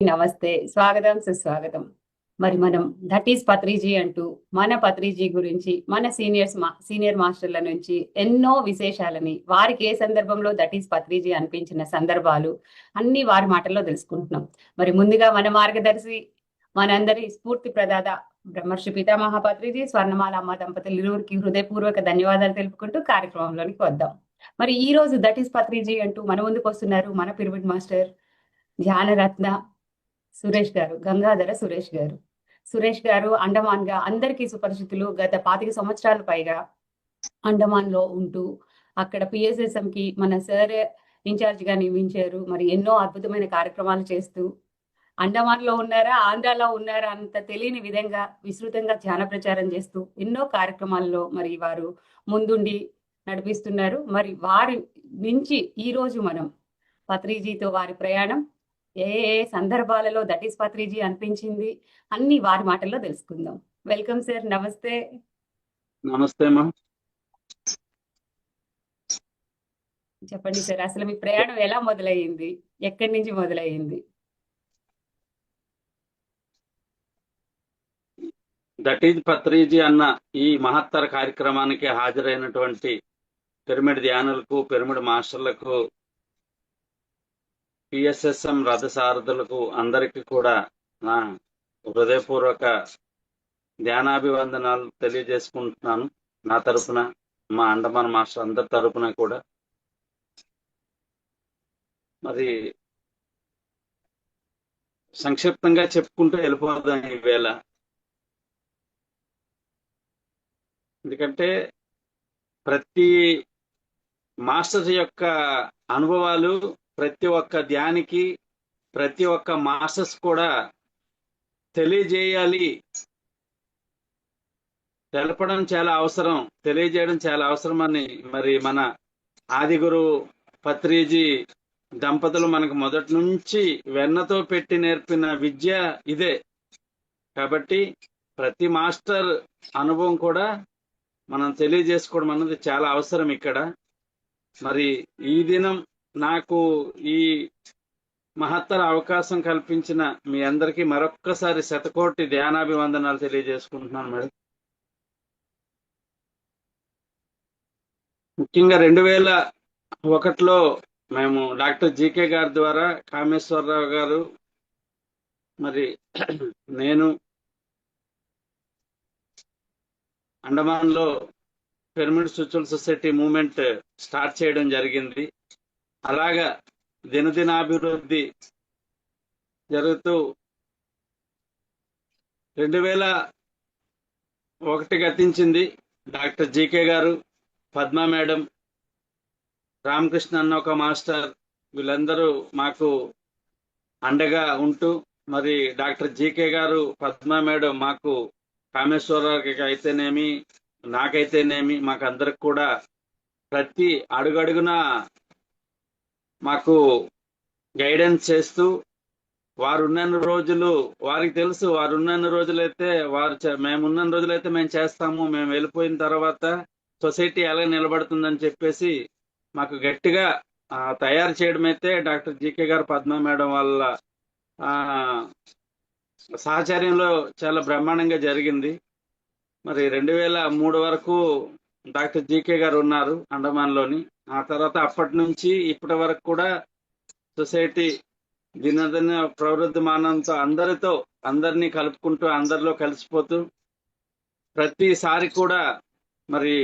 నమస్తే, స్వాగతం సుస్వాగతం. మరి మనం దట్ ఈస్ పత్రిజీ అంటూ మన పత్రిజీ గురించి మన సీనియర్ మాస్టర్ల నుంచి ఎన్నో విశేషాలని వారికి ఏ సందర్భంలో దట్ ఈస్ పత్రిజీ అనిపించిన సందర్భాలు అన్ని వారి మాటల్లో తెలుసుకుంటున్నాం. మరి ముందుగా మన మార్గదర్శి మనందరి స్ఫూర్తి ప్రదాత బ్రహ్మర్షి పితామహ పత్రిజీ స్వర్ణమాల అమ్మ దంపతులు ఇరువురికి హృదయపూర్వక ధన్యవాదాలు తెలుపుకుంటూ కార్యక్రమంలోనికి వద్దాం. మరి ఈ రోజు దట్ ఈస్ పత్రిజీ అంటూ మన ముందుకు వస్తున్నారు మన పిరమిడ్ మాస్టర్ ధ్యానరత్న సురేష్ గారు, గంగాధర సురేష్ గారు. సురేష్ గారు అండమాన్ గా అందరికీ సుపరిచితులు. గత 25 సంవత్సరాల పైగా అండమాన్ లో ఉంటూ అక్కడ పిఎస్ఎస్ఎం కి మన సార్ ఇన్ఛార్జ్ గా నియమించారు. మరి ఎన్నో అద్భుతమైన కార్యక్రమాలు చేస్తూ అండమాన్ లో ఉన్నారా ఆంధ్రాలో ఉన్నారా అంత తెలియని విధంగా విస్తృతంగా ధ్యాన ప్రచారం చేస్తూ ఎన్నో కార్యక్రమాల్లో మరి వారు ముందుండి నడిపిస్తున్నారు. మరి వారి నుంచి ఈ రోజు మనం పత్రిజీతో వారి ప్రయాణం ఏ ఏ సందర్భాలలో దట్ ఈస్ పత్రిజీ అనిపించింది అన్ని వారి మాటల్లో తెలుసుకుందాం. వెల్కమ్ సార్, నమస్తే. నమస్తే మా. చెప్పండి సార్, అసలు మీ ప్రయాణం ఎలా మొదలయ్యింది, ఎక్కడి నుంచి మొదలయ్యింది? దట్ ఈజ్ పత్రిజీ అన్న ఈ మహత్తర కార్యక్రమానికి హాజరైనటువంటి పిరమిడ్ ధ్యానులకు, పిరమిడ్ మాస్టర్లకు, పిఎస్ఎస్ఎం రథసారథులకు అందరికీ కూడా నా హృదయపూర్వక ధ్యానాభివందనాలు తెలియజేసుకుంటున్నాను. నా తరపున, మా అండమాన్ మాస్టర్ అందరి తరపున కూడా. మరి సంక్షిప్తంగా చెప్పుకుంటూ వెళ్ళిపోదాం ఈవేళ. ఎందుకంటే ప్రతి మాస్టర్ యొక్క అనుభవాలు ప్రతి ఒక్క ధ్యానికి, ప్రతి ఒక్క మాస్టర్స్ కూడా తెలియజేయాలి, తెలపడం చాలా అవసరం, తెలియజేయడం చాలా అవసరం అని మరి మన ఆదిగురు పత్రిజీ దంపతులు మనకు మొదటి నుంచి వెన్నతో పెట్టి నేర్పిన విద్య ఇదే. కాబట్టి ప్రతి మాస్టర్ అనుభవం కూడా మనం తెలియజేసుకోవడం అన్నది చాలా అవసరం ఇక్కడ. మరి ఈ దినం నాకు ఈ మహత్తర అవకాశం కల్పించిన మీ అందరికీ మరొక్కసారి శతకోటి ధ్యానాభివందనాలు తెలియజేసుకుంటున్నాను మేడం. ముఖ్యంగా 2001లో మేము డాక్టర్ జీకే గారి ద్వారా, కామేశ్వరరావు గారు, మరి నేను అండమాన్లో pyramid spiritual society movement start చేయడం జరిగింది. అలాగా దినదినాభివృద్ధి జరుగుతూ 2001 గతించింది. డాక్టర్ జీకే గారు, పద్మా మేడం, రామకృష్ణ అన్న ఒక మాస్టర్, వీళ్ళందరూ మాకు అండగా ఉంటూ, మరి డాక్టర్ జీకే గారు, పద్మా మేడం మాకు, కామేశ్వరరావుకి అయితేనేమి, నాకైతేనేమి, మాకు అందరికి కూడా ప్రతి అడుగడుగున మాకు గైడెన్స్ చేస్తూ, వారున్న రోజులు వారికి తెలుసు, వారున్న రోజులైతే మేమున్న రోజులైతే మేము చేస్తాము, మేము వెళ్ళిపోయిన తర్వాత సొసైటీ ఎలా నిలబడుతుందని చెప్పేసి మాకు గట్టిగా తయారు చేయడం అయితే డాక్టర్ జీకే గారు, పద్మా మేడం వాళ్ళ సహచర్యంలో చాలా బ్రహ్మాండంగా జరిగింది. మరి 2003 వరకు డాక్టర్ జీకే గారు ఉన్నారు అండమాన్లోని. ఆ తర్వాత అప్పటి నుంచి ఇప్పటి వరకు కూడా సొసైటీ దినదిన ప్రవృద్ధిమానంతో అందరినీ కలుపుకుంటూ, అందరిలో కలిసిపోతూ, ప్రతిసారి కూడా మరి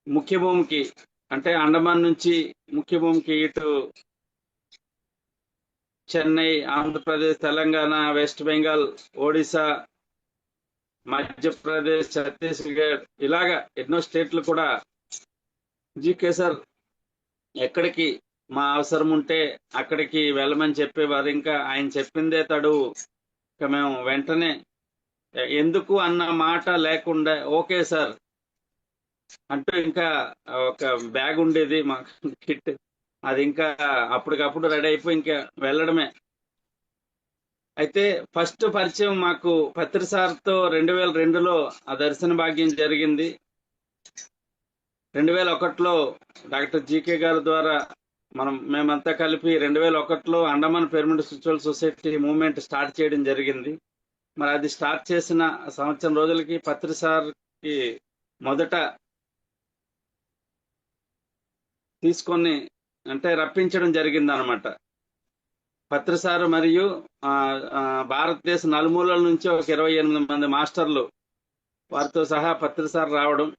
ముఖ్య భూమికి అంటే అండమాన్ నుంచి ముఖ్య భూమికి ఇటు చెన్నై, ఆంధ్రప్రదేశ్, తెలంగాణ, వెస్ట్ బెంగాల్, ఒడిశా, మధ్యప్రదేశ్, ఛత్తీస్గఢ్, ఇలాగా ఎన్నో స్టేట్లు కూడా జీకే సార్ ఎక్కడికి మా అవసరం ఉంటే అక్కడికి వెళ్ళమని చెప్పేవారు. ఇంకా ఆయన చెప్పిందే తడువు. ఇక మేము వెంటనే ఎందుకు అన్న మాట లేకుండా ఓకే సార్ అంటూ, ఇంకా ఒక బ్యాగ్ ఉండేది మా కిట్, అది ఇంకా అప్పటికప్పుడు రెడీ అయిపోయి ఇంకా వెళ్ళడమే. అయితే ఫస్ట్ పరిచయం మాకు పత్రి సార్తో 2002లో ఆ దర్శన భాగ్యం జరిగింది. 2001లో డాక్టర్ జీకే గారి ద్వారా మేమంతా కలిపి 2001లో Andaman pyramid spiritual society movement start చేయడం జరిగింది. మరి అది స్టార్ట్ చేసిన సంవత్సరం రోజులకి పత్రి సార్కి మొదట తీసుకొని అంటే రప్పించడం జరిగింది అనమాట. పత్రి సారు మరియు భారతదేశ నలుమూలల నుంచి ఒక 28 మంది మాస్టర్లు వారితో సహా పత్రి సార్ రావడం.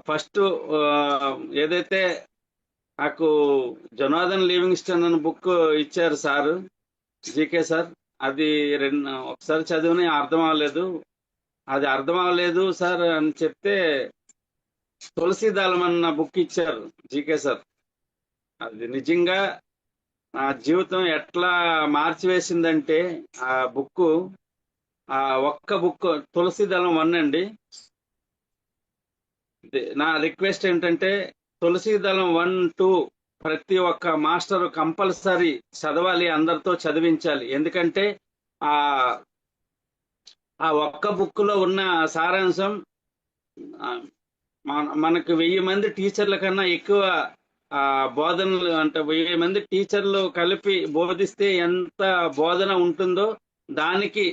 ఫస్ట్ ఏదైతే నాకు జొనాథన్ లివింగ్స్టన్ అనే బుక్ ఇచ్చారు సార్, జీకే సార్, అది ఒకసారి చదివిని అర్థం అవ్వలేదు సార్ అని చెప్తే తులసీదళం అన్న బుక్ ఇచ్చారు జీకే సార్. అది నిజంగా నా జీవితం ఎట్లా మార్చివేసిందంటే ఆ బుక్, ఆ ఒక్క బుక్ తులసీదళం 1 అండి. నా రిక్వెస్ట్ ఏంటంటే తులసీదళం 1, 2 ప్రతి ఒక్క మాస్టర్ కంపల్సరీ చదవాలి, అందరితో చదివించాలి. ఎందుకంటే ఆ ఒక్క బుక్ లో ఉన్న సారాంశం మనకు 1000 మంది టీచర్ల కన్నా ఎక్కువ బోధనలు అంటే 1000 మంది టీచర్లు కలిపి బోధిస్తే ఎంత బోధన ఉంటుందో దానికి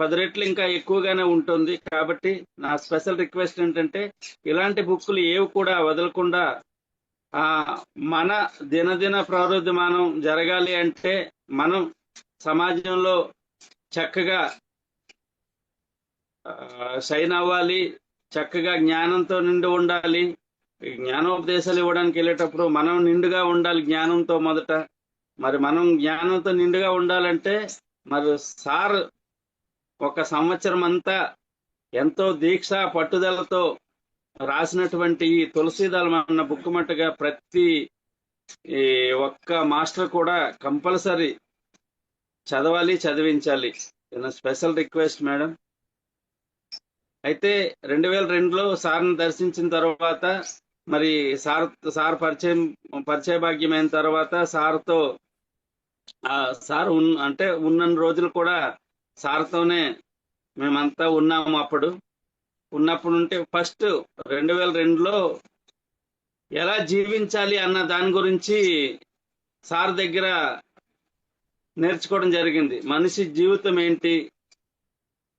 10 రెట్లు ఇంకా ఎక్కువగానే ఉంటుంది. కాబట్టి నా స్పెషల్ రిక్వెస్ట్ ఏంటంటే ఇలాంటి బుక్కులు ఏవి కూడా వదలకుండా మన దినదిన ప్రవృద్ధిమానం జరగాలి అంటే మనం సమాజంలో చక్కగా షైన్ అవ్వాలి, చక్కగా జ్ఞానంతో నిండి ఉండాలి. జ్ఞానోపదేశాలు ఇవ్వడానికి వెళ్ళేటప్పుడు మనం నిండుగా ఉండాలి జ్ఞానంతో మొదట. మరి మనం జ్ఞానంతో నిండుగా ఉండాలంటే మరి సార్ ఒక సంవత్సరం అంతా ఎంతో దీక్ష పట్టుదలతో రాసినటువంటి ఈ తులసీదళం అన్న బుక్ మట్టుగా ప్రతి ఒక్క మాస్టర్ కూడా కంపల్సరీ చదవాలి, చదివించాలి. Special request madam. అయితే 2002లో సార్ని దర్శించిన తర్వాత మరి సార్ పరిచయ భాగ్యమైన తర్వాత సార్తో సార్ అంటే ఉన్న రోజులు కూడా సార్తోనే మేమంతా ఉన్నాము. ఉన్నప్పుడు ఉంటే ఫస్ట్ 2002లో ఎలా జీవించాలి అన్న దాని గురించి సార్ దగ్గర నేర్చుకోవడం జరిగింది. మనిషి జీవితం ఏంటి,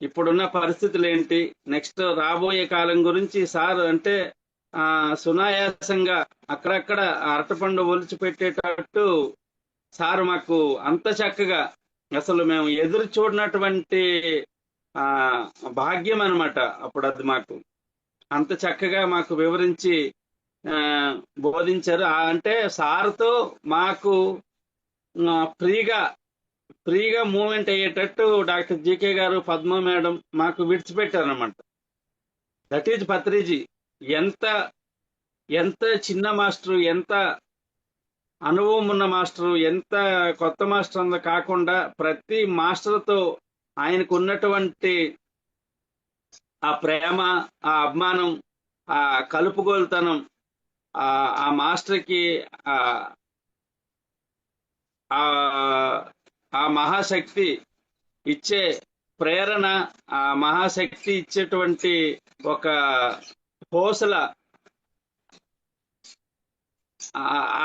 ఇప్పుడున్న పరిస్థితులు ఏంటి, నెక్స్ట్ రాబోయే కాలం గురించి సార్ అంటే సునాయాసంగా అక్కడక్కడ అరటిపండు ఒలిచిపెట్టేటట్టు సార్ మాకు అంత చక్కగా, అసలు మేము ఎదురు చూడనటువంటి భాగ్యం అనమాట అప్పుడు అది. మాకు అంత చక్కగా మాకు వివరించి బోధించారు. అంటే సార్తో మాకు ఫ్రీగా మూవ్మెంట్ అయ్యేటట్టు డాక్టర్ జీకే గారు, పద్మ మేడం మాకు విడిచిపెట్టారనమాట. That is Patriji. ఎంత చిన్న మాస్టరు, ఎంత అనుభవం ఉన్న మాస్టరు, ఎంత కొత్త మాస్టర్ అంత కాకుండా ప్రతి మాస్టర్తో ఆయనకు ఉన్నటువంటి ఆ ప్రేమ, ఆ అభిమానం, ఆ కలుపుగోలుతనం, ఆ మాస్టర్కి ఆ మహాశక్తి ఇచ్చే ప్రేరణ, ఆ మహాశక్తి ఇచ్చేటువంటి ఒక హోసల,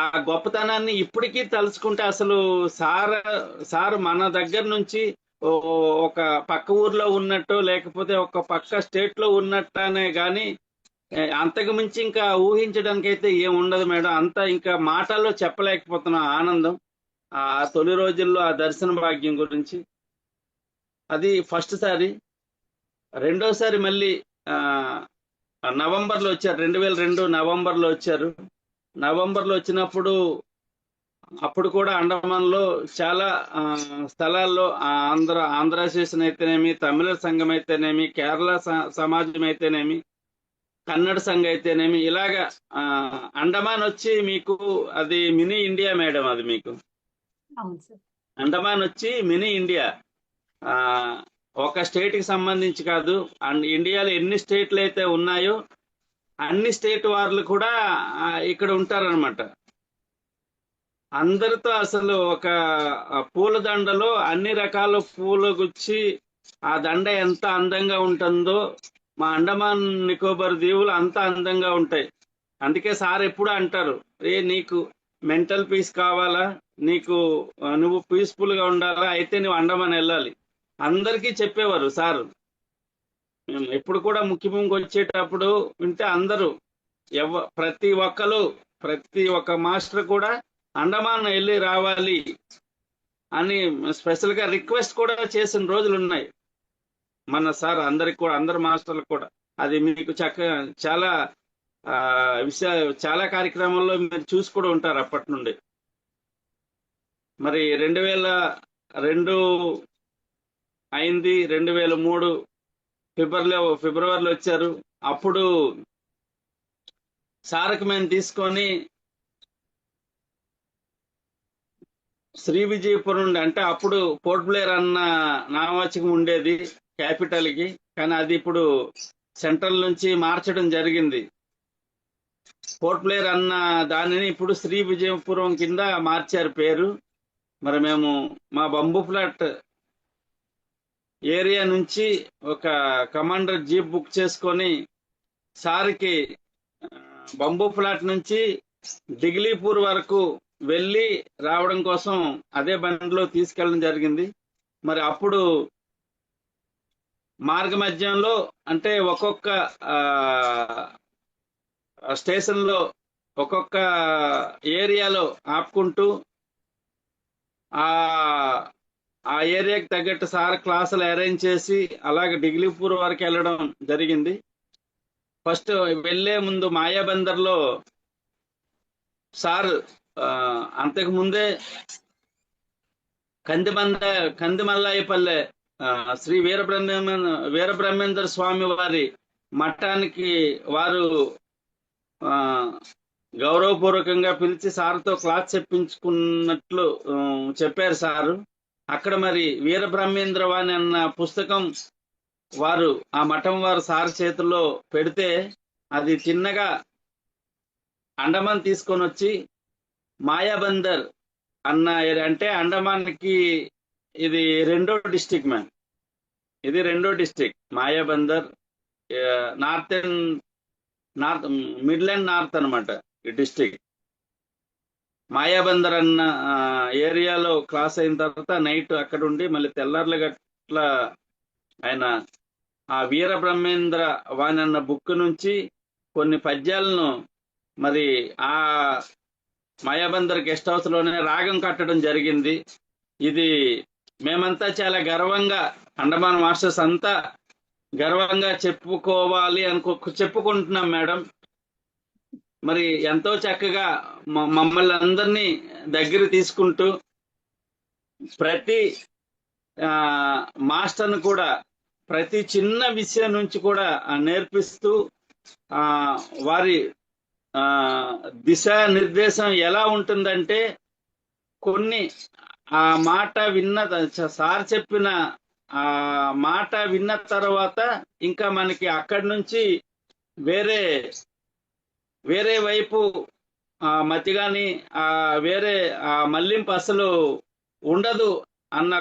ఆ గొప్పతనాన్ని ఇప్పటికీ తలుచుకుంటే అసలు సార్ మన దగ్గర నుంచి ఒక పక్క ఊర్లో ఉన్నట్టు లేకపోతే ఒక పక్క స్టేట్ లో ఉన్నట్టనే గాని అంతకు మించి ఇంకా ఊహించడానికి అయితే ఏం ఉండదు మేడం. అంతా ఇంకా మాటల్లో చెప్పలేకపోతున్నా ఆనందం ఆ తొలి రోజుల్లో ఆ దర్శన భాగ్యం గురించి. అది ఫస్ట్ సారి. రెండోసారి మళ్ళీ నవంబర్లో వచ్చారు, 2002 నవంబర్లో వచ్చారు. నవంబర్లో వచ్చినప్పుడు అప్పుడు కూడా అండమాన్లో చాలా స్థలాల్లో ఆంధ్ర అసోసియేషన్ అయితేనేమి, తమిళ సంఘం అయితేనేమి, కేరళ సమాజం అయితేనేమి, కన్నడ సంఘం అయితేనేమి, ఇలాగా అండమాన్ వచ్చి మీకు అది మినీ ఇండియా మేడం. అది మీకు అండమాన్ వచ్చి మినీ ఇండియా. ఒక స్టేట్ కి సంబంధించి కాదు, అండ్ ఇండియాలో ఎన్ని స్టేట్లు అయితే ఉన్నాయో అన్ని స్టేట్ వాళ్ళు కూడా ఇక్కడ ఉంటారనమాట. అందరితో అసలు ఒక పూల దండలో అన్ని రకాల పూలు గుచ్చి ఆ దండ ఎంత అందంగా ఉంటుందో మా అండమాన్ నికోబార్ దీవులు అంత అందంగా ఉంటాయి. అందుకే సార్ ఎప్పుడు అంటారు, నీకు మెంటల్ పీస్ కావాలా, నీకు నువ్వు పీస్ఫుల్ గా ఉండాలా, అయితే నువ్వు అండమాన్ వెళ్ళాలి. అందరికీ చెప్పేవారు సార్. మేము ఎప్పుడు కూడా ముఖ్యమంత్రికి వచ్చేటప్పుడు వింటే అందరూ ప్రతి ఒక్క మాస్టర్ కూడా అండమాన్ వెళ్ళి రావాలి అని స్పెషల్ గా రిక్వెస్ట్ కూడా చేసిన రోజులు ఉన్నాయి మన సార్ అందరికి కూడా, అందరు మాస్టర్లకు కూడా. అది మీకు చాలా చాలా కార్యక్రమాల్లో మీరు చూసి కూడా ఉంటారు అప్పటి నుండి. మరి 2002 అయింది, 2003 ఫిబ్రవరిలో వచ్చారు. అప్పుడు సార్కి మేము తీసుకొని శ్రీ విజయపురం నుండి, అంటే అప్పుడు పోర్ట్ బ్లేర్ అన్న నామవాచకం ఉండేది క్యాపిటల్ కి, కానీ అది ఇప్పుడు సెంట్రల్ నుంచి మార్చడం జరిగింది. పోర్ట్ బ్లేర్ అన్న దానిని ఇప్పుడు శ్రీ విజయపురం కింద మార్చారు పేరు. మరి మేము మా బంబు ఫ్లాట్ ఏరియా నుంచి ఒక కమాండర్ జీప్ బుక్ చేసుకొని సార్కి బంబు ఫ్లాట్ నుంచి దిగ్లీపూర్ వరకు వెళ్ళి రావడం కోసం అదే బండిలో తీసుకెళ్ళడం జరిగింది. మరి అప్పుడు మార్గ మధ్యంలో, అంటే ఒక్కొక్క స్టేషన్ లో ఒక్కొక్క ఏరియాలో ఆపుకుంటూ ఆ ఏరియాకి తగ్గట్టు సార్ క్లాసులు అరేంజ్ చేసి అలాగే డిగ్లీపూర్ వరకు వెళ్ళడం జరిగింది. ఫస్ట్ వెళ్లే ముందు మాయాబందర్ లో సార్ అంతకు ముందే కందిమల్లాయపల్లె శ్రీ వీరబ్రహ్మేంద్ర స్వామి వారి మఠానికి వారు గౌరవపూర్వకంగా పిలిచి సార్తో క్లాస్ చెప్పించుకున్నట్లు చెప్పారు సారు. అక్కడ మరి వీరబ్రహ్మేంద్ర వాణి అన్న పుస్తకం వారు ఆ మఠం వారు సార్ చేతుల్లో పెడితే అది చిన్నగా అండమాన్ తీసుకొని వచ్చి మాయాబందర్ అన్న, అంటే అండమాన్కి ఇది రెండో డిస్టిక్ మ్యామ్, ఇది రెండో డిస్టిక్. మాయాబందర్ మిడ్లాండ్ నార్త్ అనమాట ఈ డిస్టిక్. మాయాబందర్ అన్న ఏరియాలో క్లాస్ అయిన తర్వాత నైట్ అక్కడ ఉండి మళ్ళీ తెల్లార్ల గట్ల ఆయన ఆ వీరబ్రహ్మేంద్ర వాణి అన్న బుక్ నుంచి కొన్ని పద్యాలను మరి ఆ మాయాబందర్ గెస్ట్ హౌస్ లోనే రాగం కట్టడం జరిగింది. ఇది మేమంతా చాలా గర్వంగా, అండమాన్ మాస్టర్స్ అంతా గర్వంగా చెప్పుకోవాలి చెప్పుకుంటున్నాం మేడం. మరి ఎంతో చక్కగా మమ్మల్ని అందరినీ దగ్గర తీసుకుంటూ ప్రతి మాస్టర్ను కూడా ప్రతి చిన్న విషయం నుంచి కూడా నేర్పిస్తూ వారి దిశా నిర్దేశం ఎలా ఉంటుందంటే, కొన్ని ఆ మాట సార్ చెప్పిన ఆ మాట విన్న తర్వాత ఇంకా మనకి అక్కడి నుంచి వేరే వైపు మతి గాని వేరే మళ్లింపు అసలు ఉండదు అన్న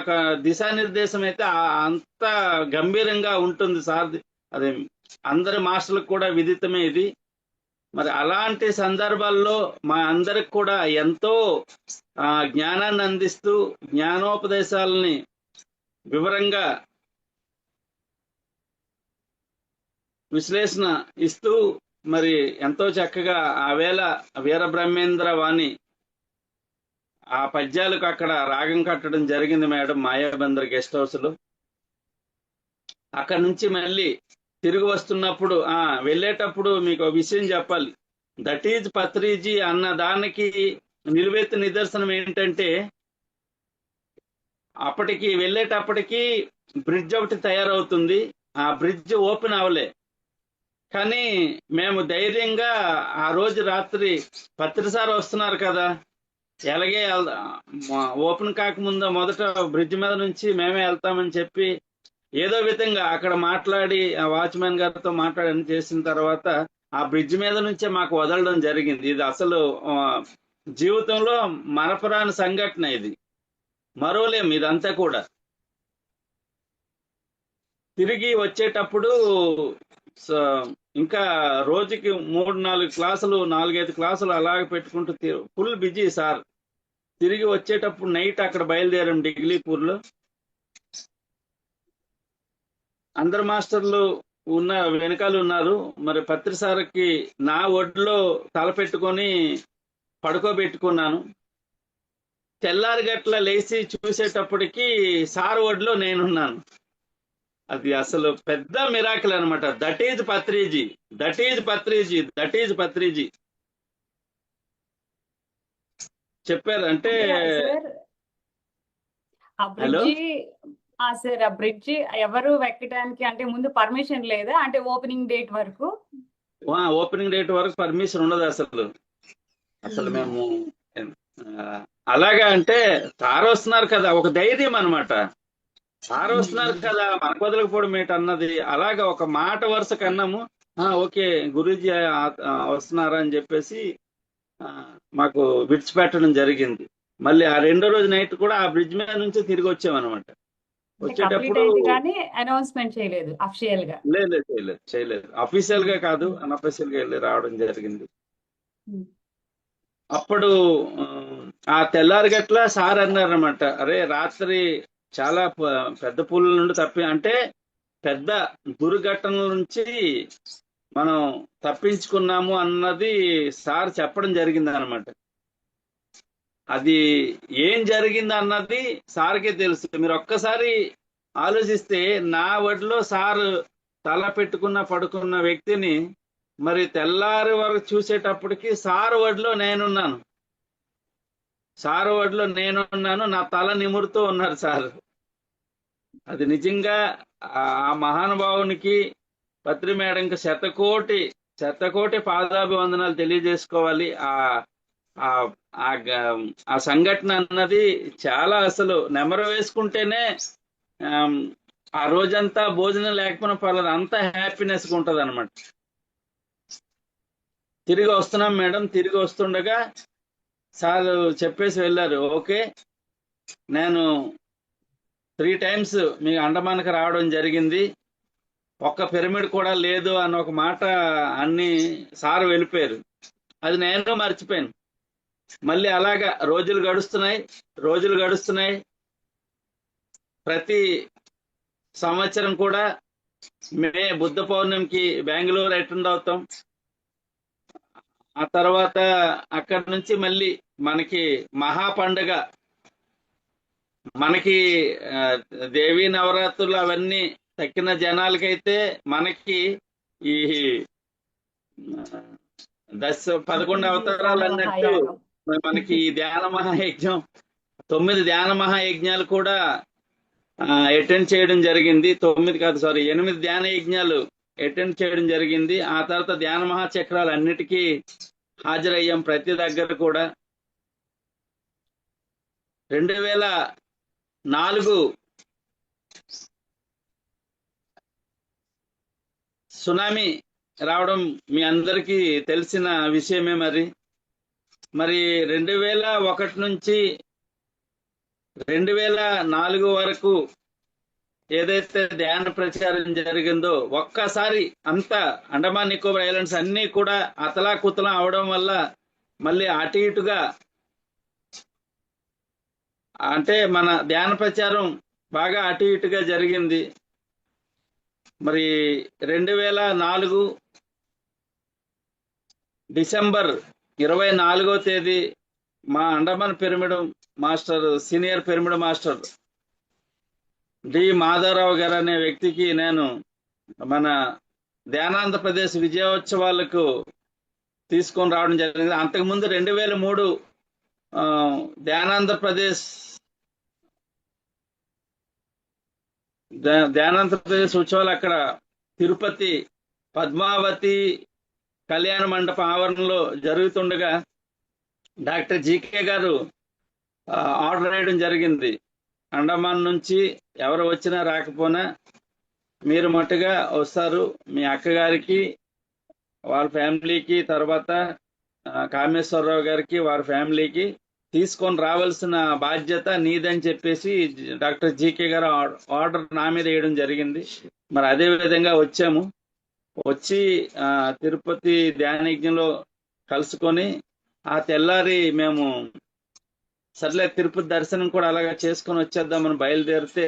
దిశానిర్దేశం అయితే అంత గంభీరంగా ఉంటుంది సార్. అదే అందరి మాస్టర్లకు కూడా విదితమే ఇది. మరి అలాంటి సందర్భాల్లో మా అందరికి కూడా ఎంతో జ్ఞానాన్ని అందిస్తూ జ్ఞానోపదేశాలని వివరంగా విశ్లేషణ ఇస్తూ మరి ఎంతో చక్కగా ఆవేళ వీరబ్రహ్మేంద్ర వాణి ఆ పద్యాలకు అక్కడ రాగం కట్టడం జరిగింది మేడం మాయాబందర్ గెస్ట్ హౌస్ లో. అక్కడ నుంచి మళ్ళీ తిరిగి వస్తున్నప్పుడు వెళ్ళేటప్పుడు మీకు ఒక విషయం చెప్పాలి. దట్ ఈజ్ పత్రిజీ అన్న దానికి నిలువెత్తు నిదర్శనం ఏంటంటే, వెళ్ళేటప్పటికి బ్రిడ్జ్ ఒకటి తయారవుతుంది. ఆ బ్రిడ్జ్ ఓపెన్ అవ్వలే, కానీ మేము ధైర్యంగా ఆ రోజు రాత్రి పత్రిసారి వస్తున్నారు కదా, ఎలాగే ఓపెన్ కాకముందు మొదట బ్రిడ్జ్ మీద నుంచి మేమే వెళ్తామని చెప్పి ఏదో విధంగా అక్కడ మాట్లాడి ఆ వాచ్మెన్ గారితో మాట్లాడి చేసిన తర్వాత ఆ బ్రిడ్జ్ మీద నుంచే మాకు వదలడం జరిగింది. ఇది అసలు జీవితంలో మరపురాని సంఘటన, ఇది మరోలేం. ఇదంతా కూడా తిరిగి వచ్చేటప్పుడు ఇంకా రోజుకి 3-4 క్లాసులు 4-5 క్లాసులు అలాగ పెట్టుకుంటూ ఫుల్ బిజీ సార్. తిరిగి వచ్చేటప్పుడు నైట్ అక్కడ బయలుదేరాం డిగ్లీపూర్లో. అందరు మాస్టర్లు వెనకాల ఉన్నారు. మరి పత్రి సార్కి నా ఒడిలో తల పెట్టుకొని పడుకోబెట్టుకున్నాను. తెల్లారి గట్ల లేచి చూసేటప్పటికి సార్ ఒడిలో నేనున్నాను. అది అసలు పెద్ద మిరాకిల్ అనమాట. That is Patriji, that is Patriji, that is Patriji చెప్పారు. అంటే సార్ ఆ హలో బ్రిడ్జి సార్ ఆ బ్రిడ్జి ఎవరు ఎక్కడానికి అంటే ముందు పర్మిషన్ లేదా అంటే ఓపెనింగ్ డేట్ వరకు? ఓపెనింగ్ డేట్ వరకు పర్మిషన్ ఉండదు అసలు. మేము అలాగా అంటే సార్ వస్తున్నారు కదా, ఒక ధైర్యం అనమాట. సార్ వస్తున్నారు కదా, మనకు వదలకపోవడం ఏంటి అన్నది. అలాగా ఒక మాట వరుస కన్నాము. ఓకే గురూజీ వస్తున్నారా అని చెప్పేసి మాకు విడిచిపెట్టడం జరిగింది. మళ్ళీ ఆ రెండో రోజు నైట్ కూడా ఆ బ్రిడ్జ్ మీద నుంచి తిరిగి వచ్చామన్నమాట. వచ్చేటప్పుడు అనౌన్స్మెంట్ చేయలేదు అఫీషియల్ గా? చేయలేదు. అఫీషియల్ గా కాదు, అన్అఫీషియల్ గా వెళ్ళి రావడం జరిగింది. అప్పుడు ఆ తెల్లారి గట్ల సార్ అన్నారన్నమాట, అరే రాత్రి చాలా పెద్ద పూల నుండి అంటే పెద్ద దుర్ఘటనల నుంచి మనం తప్పించుకున్నాము అన్నది సార్ చెప్పడం జరిగింది అనమాట. అది ఏం జరిగింది అన్నది సార్కే తెలుసు. మీరు ఒక్కసారి ఆలోచిస్తే నా ఒడిలో సార్ తల పడుకున్న వ్యక్తిని మరి తెల్లారి వరకు చూసేటప్పటికి సార్ ఒడిలో నేనున్నాను. నా తల నిమురుతూ ఉన్నారు సార్. అది నిజంగా ఆ మహానుభావునికి, పత్రి మేడంకి శతకోటి పాదాభివందనాలు తెలియజేసుకోవాలి. ఆ సంఘటన అన్నది చాలా అసలు నెమరు వేసుకుంటేనే ఆ రోజంతా భోజనం లేకపోయినా పర్లేదు, అంత హ్యాపీనెస్ ఉంటది అనమాట. తిరిగి వస్తున్నాం మేడం. తిరిగి వస్తుండగా సార్ చెప్పేసి వెళ్ళారు, ఓకే నేను 3 times మీ అండమాన్కి రావడం జరిగింది, ఒక్క పిరమిడ్ కూడా లేదు అన్న ఒక మాట అన్ని సార్ వెళ్ళిపోయారు. అది నేను మర్చిపోయాను. మళ్ళీ అలాగా రోజులు గడుస్తున్నాయి. ప్రతి సంవత్సరం కూడా బుద్ధ పౌర్ణమికి బెంగళూరు అటెండ్ అవుతాం. ఆ తర్వాత అక్కడి నుంచి మళ్ళీ మనకి మహా పండుగ, మనకి దేవీ నవరాత్రులు అవన్నీ తక్కిన జనాలకైతే మనకి ఈ 11 అవతారాలు అన్నట్టు మనకి ఈ ధ్యాన మహాయజ్ఞం 9 ధ్యాన మహాయజ్ఞాలు కూడా అటెండ్ చేయడం జరిగింది. 8 ధ్యాన యజ్ఞాలు అటెండ్ చేయడం జరిగింది. ఆ తర్వాత ధ్యాన మహాచక్రాలు అన్నిటికీ హాజరయ్యాం ప్రతి దగ్గర కూడా. 2004 సునామీ రావడం మీ అందరికీ తెలిసిన విషయమే. మరి 2001 నుంచి 2004 వరకు ఏదైతే ధ్యాన ప్రచారం జరిగిందో, ఒక్కసారి అంతా అండమాన్ నికోబార్ ఐలాండ్స్ అన్ని కూడా అతలాకుతలం అవడం వల్ల మళ్ళీ అటు ఇటుగా అంటే మన ధ్యాన ప్రచారం బాగా అటు ఇటుగా జరిగింది. మరి 2004 డిసెంబర్ 24వ తేదీ మా Andaman pyramid master, senior pyramid master D Madhavarao గారు అనే వ్యక్తికి నేను మన ధ్యానాంధ్రప్రదేశ్ విజయోత్సవాలకు తీసుకొని రావడం జరిగింది. అంతకుముందు 2003 ధ్యానాంధ్రప్రదేశ్ ఉత్సవాలు అక్కడ తిరుపతి పద్మావతి కళ్యాణ మండప ఆవరణలో జరుగుతుండగా డాక్టర్ జీకే గారు ఆర్డర్ వేయడం జరిగింది, అండమాన్ నుంచి ఎవరు వచ్చినా రాకపోయినా మీరు మట్టుగా వస్తారు, మీ అక్కగారికి వాళ్ళ ఫ్యామిలీకి, తర్వాత కామేశ్వరరావు గారికి వారి ఫ్యామిలీకి తీసుకొని రావాల్సిన బాధ్యత నీదని చెప్పేసి డాక్టర్ జీకే గారు ఆర్డర్ నా మీద వేయడం జరిగింది. మరి అదే విధంగా వచ్చాము. వచ్చి తిరుపతి ధ్యానయజ్ఞంలో కలుసుకొని ఆ తెల్లారి మేము సర్లే తిరుపతి దర్శనం కూడా అలాగా చేసుకొని వచ్చేద్దామని బయలుదేరితే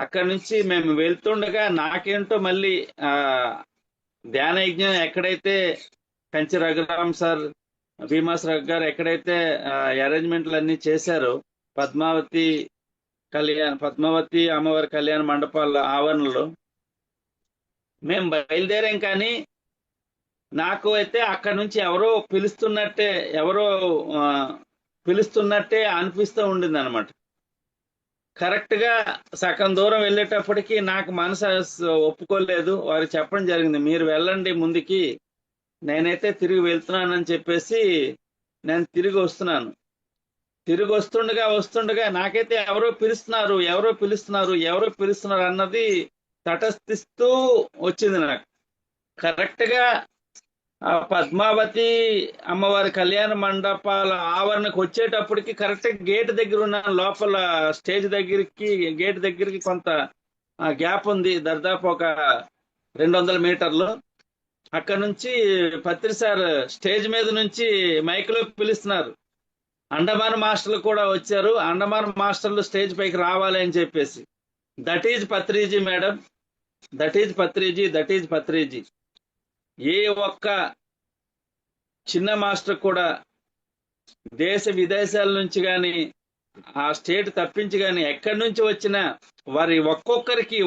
అక్కడి నుంచి మేము వెళ్తుండగా నాకేంటో మళ్ళీ ధ్యాన యజ్ఞం ఎక్కడైతే కంచి రఘురామ్ సార్ భీమాస్ రఘు గారు ఎక్కడైతే అరేంజ్మెంట్లు అన్ని చేశారో పద్మావతి అమ్మవారి కళ్యాణ మండపాల ఆవరణలో మేము బయలుదేరాం. కానీ నాకు అయితే అక్కడి నుంచి ఎవరో పిలుస్తున్నట్టే అనిపిస్తూ ఉండింది అనమాట. కరెక్ట్ గా సగం దూరం వెళ్ళేటప్పటికి నాకు మనసు ఒప్పుకోలేదు. వారికి చెప్పడం జరిగింది, మీరు వెళ్ళండి ముందుకి, నేనైతే తిరిగి వెళ్తున్నానని చెప్పేసి నేను తిరిగి వస్తున్నాను. తిరిగి వస్తుండగా నాకైతే ఎవరో పిలుస్తున్నారు అన్నది తటస్థిస్తూ వచ్చింది నాకు. కరెక్ట్ గా ఆ పద్మావతి అమ్మవారి కళ్యాణ మండపాల ఆవరణకు వచ్చేటప్పటికి కరెక్ట్ గేట్ దగ్గర ఉన్న లోపల గేట్ దగ్గరికి కొంత గ్యాప్ ఉంది, దాదాపు ఒక 200 మీటర్లు. అక్కడ నుంచి పత్రి సార్ స్టేజ్ మీద నుంచి మైక్లో పిలుస్తున్నారు. అండమాన్ మాస్టర్లు కూడా వచ్చారు. అండమాన్ మాస్టర్లు స్టేజ్ పైకి రావాలి అని చెప్పేసి, that is Patriji madam, that is Patriji. ఏ ఒక్క చిన్న మాస్టర్ కూడా దేశ విదేశాల నుంచి కానీ ఆ స్టేట్ తప్పించి కానీ ఎక్కడి నుంచి వచ్చినా వారి ఒక్కొక్కరికి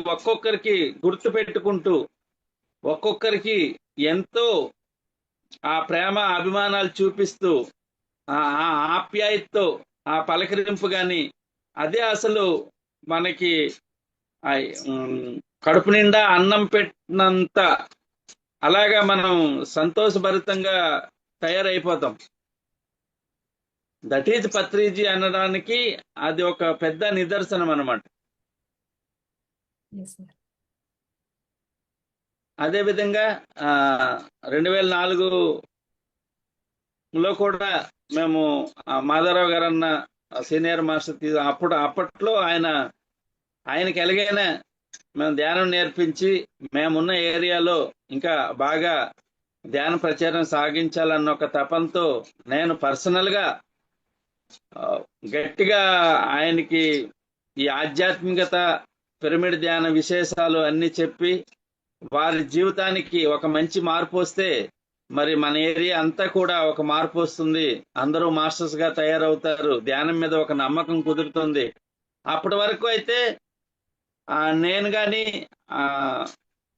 గుర్తు పెట్టుకుంటూ ఒక్కొక్కరికి ఎంతో ఆ ప్రేమ అభిమానాలు చూపిస్తూ ఆ ఆప్యాయతతో ఆ పలకరింపు కానీ అదే అసలు మనకి కడుపు నిండా అన్నం పెట్టినంత అలాగా మనం సంతోషభరితంగా తయారైపోతాం. దట్ ఈజ్ పత్రిజీ అనడానికి అది ఒక పెద్ద నిదర్శనం అన్నమాట. అదేవిధంగా 2004లో కూడా మేము మాధవరావు గారు అన్న సీనియర్ మాస్టర్ అప్పట్లో ఆయనకి ఎలాగైనా మేము ధ్యానం నేర్పించి మేమున్న ఏరియాలో ఇంకా బాగా ధ్యాన ప్రచారం సాగించాలన్న ఒక తపంతో నేను పర్సనల్ గా గట్టిగా ఆయనకి ఈ ఆధ్యాత్మికత పిరమిడ్ ధ్యాన విశేషాలు అన్ని చెప్పి వారి జీవితానికి ఒక మంచి మార్పు వస్తే మరి మన ఏరియా అంతా కూడా ఒక మార్పు వస్తుంది, అందరూ మాస్టర్స్ గా తయారవుతారు, ధ్యానం మీద ఒక నమ్మకం కుదురుతుంది. అప్పటి వరకు అయితే నేను కానీ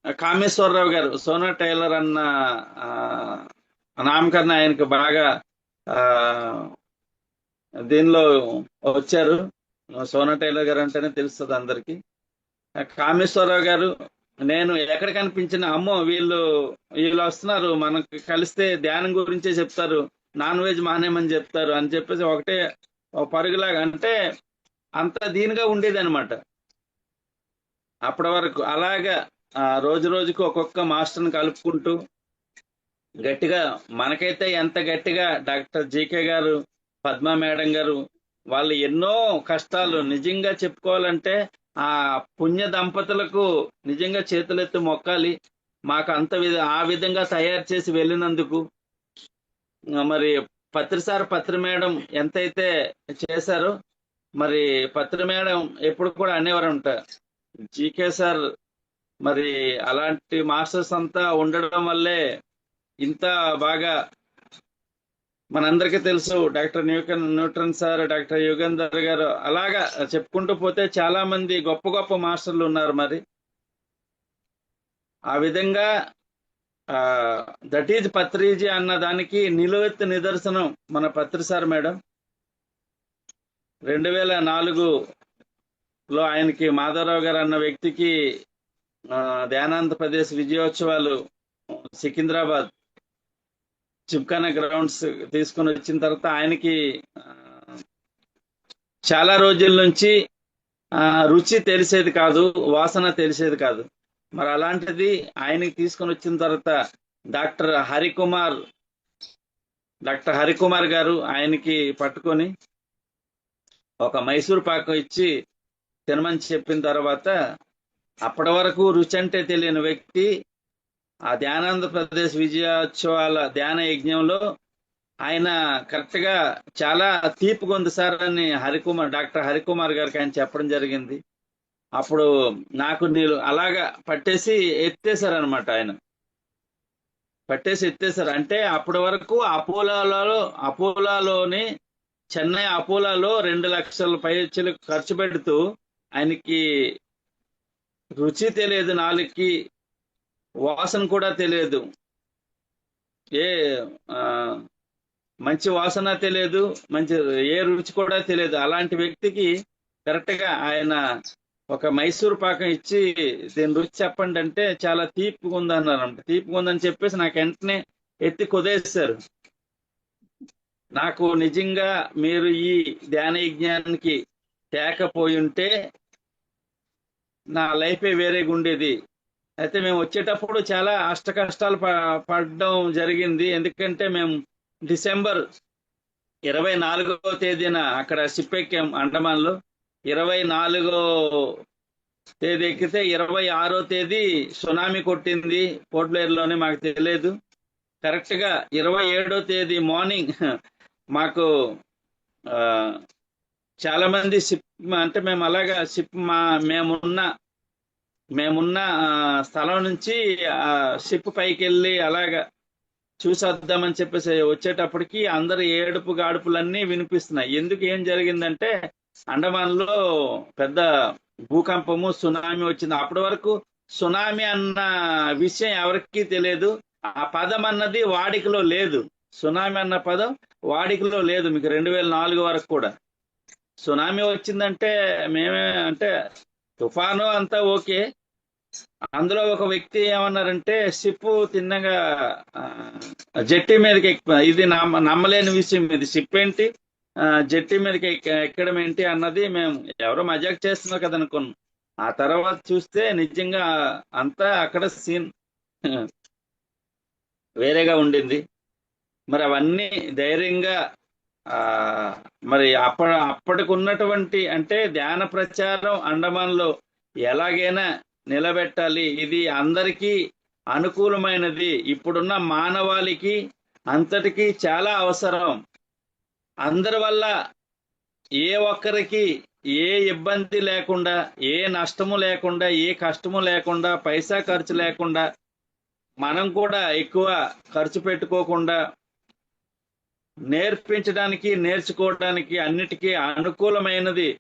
కామేశ్వరరావు గారు సోనా టైలర్ అన్న నామకరణ ఆయనకు బాగా దీనిలో వచ్చారు. సోనా టైలర్ గారు అంటేనే తెలుస్తుంది అందరికి. కామేశ్వరరావు గారు నేను ఎక్కడ కనిపించిన అమ్మో వీళ్ళు వస్తున్నారు, మనకు కలిస్తే ధ్యానం గురించే చెప్తారు, నాన్ వెజ్ మానేమని చెప్తారు అని చెప్పేసి ఒకటే పరుగులాగా అంటే అంత దీనిగా ఉండేది అనమాట. అప్పటి వరకు అలాగా రోజు రోజుకు ఒక్కొక్క మాస్టర్ని కలుపుకుంటూ గట్టిగా మనకైతే ఎంత గట్టిగా డాక్టర్ జీకే గారు, పద్మా మేడం గారు వాళ్ళు ఎన్నో కష్టాలు నిజంగా చెప్పుకోవాలంటే ఆ పుణ్య దంపతులకు నిజంగా చేతులెత్తి మొక్కాలి. మాకు ఆ విధంగా తయారు చేసి వెళ్ళినందుకు. మరి పత్రి మేడం ఎంతైతే చేశారో మరి పత్రి మేడం ఎప్పుడు కూడా అనేవారు ఉంటారు, జీకే సార్ మరి అలాంటి మాస్టర్స్ అంతా ఉండడం వల్లే ఇంత బాగా మనందరికీ తెలుసు. Doctor Newton sir, doctor Yugandhar గారు అలాగా చెప్పుకుంటూ పోతే చాలా మంది గొప్ప గొప్ప మాస్టర్లు ఉన్నారు. మరి ఆ విధంగా దట్ ఈజ్ పత్రిజీ అన్న దానికి నిలువెత్తు నిదర్శనం మన పత్రి సార్ మేడం. 2004లో ఆయనకి మాధవరావు గారు అన్న వ్యక్తికి ధ్యానాంధ్రప్రదేశ్ విజయోత్సవాలు సికింద్రాబాద్ జిమ్ఖానా గ్రౌండ్స్ తీసుకుని వచ్చిన తర్వాత ఆయనకి చాలా రోజుల నుంచి రుచి తెలిసేది కాదు, వాసన తెలిసేది కాదు. మరి అలాంటిది ఆయనకి తీసుకొని వచ్చిన తర్వాత డాక్టర్ హరికుమార్ గారు ఆయనకి పట్టుకొని ఒక మైసూర్ పాకం ఇచ్చి తినమని చెప్పిన తర్వాత అప్పటి వరకు రుచి అంటే తెలియని వ్యక్తి ఆ ధ్యానాంధ్రప్రదేశ్ విజయోత్సవాల ధ్యాన యజ్ఞంలో ఆయన కరెక్ట్ గా చాలా తీపిగా ఉంది సార్ అని డాక్టర్ హరికుమార్ గారికి ఆయన చెప్పడం జరిగింది. అప్పుడు నాకు నీళ్ళు అలాగా పట్టేసి ఎత్తేసారనమాట. ఆయన పట్టేసి ఎత్తేసారు. అంటే అప్పటి వరకు అపోలోని చెన్నై అపోలోలో 2 లక్షల పైచీలు ఖర్చు పెడుతూ ఆయనకి రుచి తెలియదు, నాలుగుకి వాసన కూడా తెలియదు, ఏ ఆ, మంచి వాసన తెలియదు, మంచి ఏ రుచి కూడా తెలియదు. అలాంటి వ్యక్తికి కరెక్ట్ గా ఆయన ఒక మైసూర్ పాకం ఇచ్చి దీని రుచి చెప్పండి అంటే చాలా తీపిగా ఉందన్నారంట. తీపిగా ఉందని చెప్పేసి నాకు వెంటనే ఎత్తి కుదేశారు. నాకు నిజంగా మీరు ఈ ధ్యాన యజ్ఞానికి తేకపోయి ఉంటే నా లైఫే వేరేగా ఉండేది. అయితే మేము వచ్చేటప్పుడు చాలా అష్ట కష్టాలు పడడం జరిగింది. ఎందుకంటే మేము డిసెంబర్ 24వ తేదీన అక్కడ షిప్ ఎక్కాం అండమాన్లో. 24వ తేదీ ఎక్కితే 26వ తేదీ సునామీ కొట్టింది పోర్ట్ బ్లెయిర్ లోనే, మాకు తెలియదు. కరెక్ట్ గా 27వ తేదీ మార్నింగ్ మాకు చాలా మంది షిప్, అంటే మేము అలాగా షిప్ మేమున్న స్థలం నుంచి షిప్ పైకి వెళ్ళి అలాగా చూసొద్దామని చెప్పేసి వచ్చేటప్పటికి అందరు ఏడుపు గాడుపులన్నీ వినిపిస్తున్నాయి. ఎందుకు, ఏం జరిగిందంటే అండమాన్ లో పెద్ద భూకంపము, సునామీ వచ్చింది. అప్పటి వరకు సునామీ అన్న విషయం ఎవరికీ తెలియదు. ఆ పదం అన్నది వాడికలో లేదు. సునామీ అన్న పదం వాడికలో లేదు మీకు 2004 వరకు కూడా. సునామీ వచ్చిందంటే మేమే అంటే తుఫాను అంతా ఓకే. అందులో ఒక వ్యక్తి ఏమన్నారంటే షిప్ తిన్నగా జెట్టి మీదకి ఇది నమ్మలేని విషయం. ఇది షిప్ ఏంటి, జెట్టి మీదకి ఎక్కడం ఏంటి అన్నది మేము ఎవరో మజాక్ చేస్తున్నారు కదా అనుకున్నాం. ఆ తర్వాత చూస్తే నిజంగా అంతా అక్కడ సీన్ వేరేగా ఉండింది. మరి అవన్నీ ధైర్యంగా మరి అప్పటికి ఉన్నటువంటి అంటే ధ్యాన ప్రచారం అండమాన్ లో ఎలాగైనా నిలబెట్టాలి, ఇది అందరికీ అనుకూలమైనది, ఇప్పుడున్న మానవాళికి అంతటికీ చాలా అవసరం. అందరి వల్ల ఏ ఒక్కరికి ఏ ఇబ్బంది లేకుండా, ఏ నష్టము లేకుండా, ఏ కష్టము లేకుండా, పైసా ఖర్చు లేకుండా, మనం కూడా ఎక్కువ ఖర్చు పెట్టుకోకుండా నేర్పించడానికి నేర్చుకోవడానికి అన్నిటికీ అనుకూలమైనది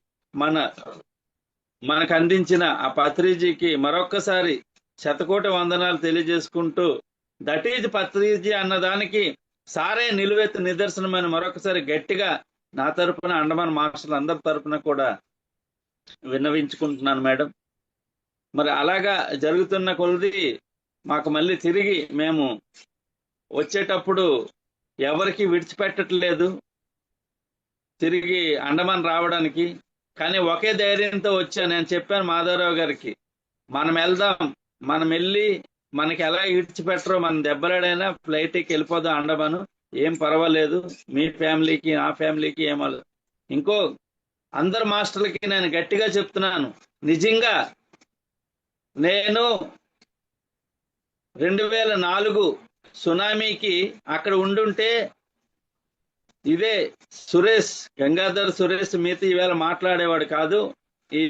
మనకు అందించిన ఆ పత్రిజీకి మరొక్కసారి శతకోటి వందనాలు తెలియజేసుకుంటూ, దట్ ఈజ్ పత్రిజీ అన్నదానికి సారే నిలువెత్తు నిదర్శనమైన మరొకసారి గట్టిగా నా తరపున అండమాన్ మాస్టర్లు అందరి తరపున కూడా విన్నవించుకుంటున్నాను మేడం. మరి అలాగా జరుగుతున్న కొలది మాకు మళ్ళీ తిరిగి మేము వచ్చేటప్పుడు ఎవరికి విడిచిపెట్టట్లేదు తిరిగి అండమాన్ రావడానికి. కానీ ఒకే ధైర్యంతో వచ్చా. నేను చెప్పాను మాధవరావు గారికి, మనం వెళ్దాం, మనం వెళ్ళి మనకి ఎలా విడిచిపెట్టరో మనం దెబ్బలాడైనా ఫ్లైట్కి వెళ్ళిపోదాం అండమాను, ఏం పర్వాలేదు, మీ ఫ్యామిలీకి నా ఫ్యామిలీకి ఏమో. ఇంకో అందరు మాస్టర్లకి నేను గట్టిగా చెప్తున్నాను, నిజంగా నేను 2004 సునామీకి అక్కడ ఉండుంటే ఇదే గంగాధర్ సురేష్ మీతో ఈవేళ మాట్లాడేవాడు కాదు. ఈ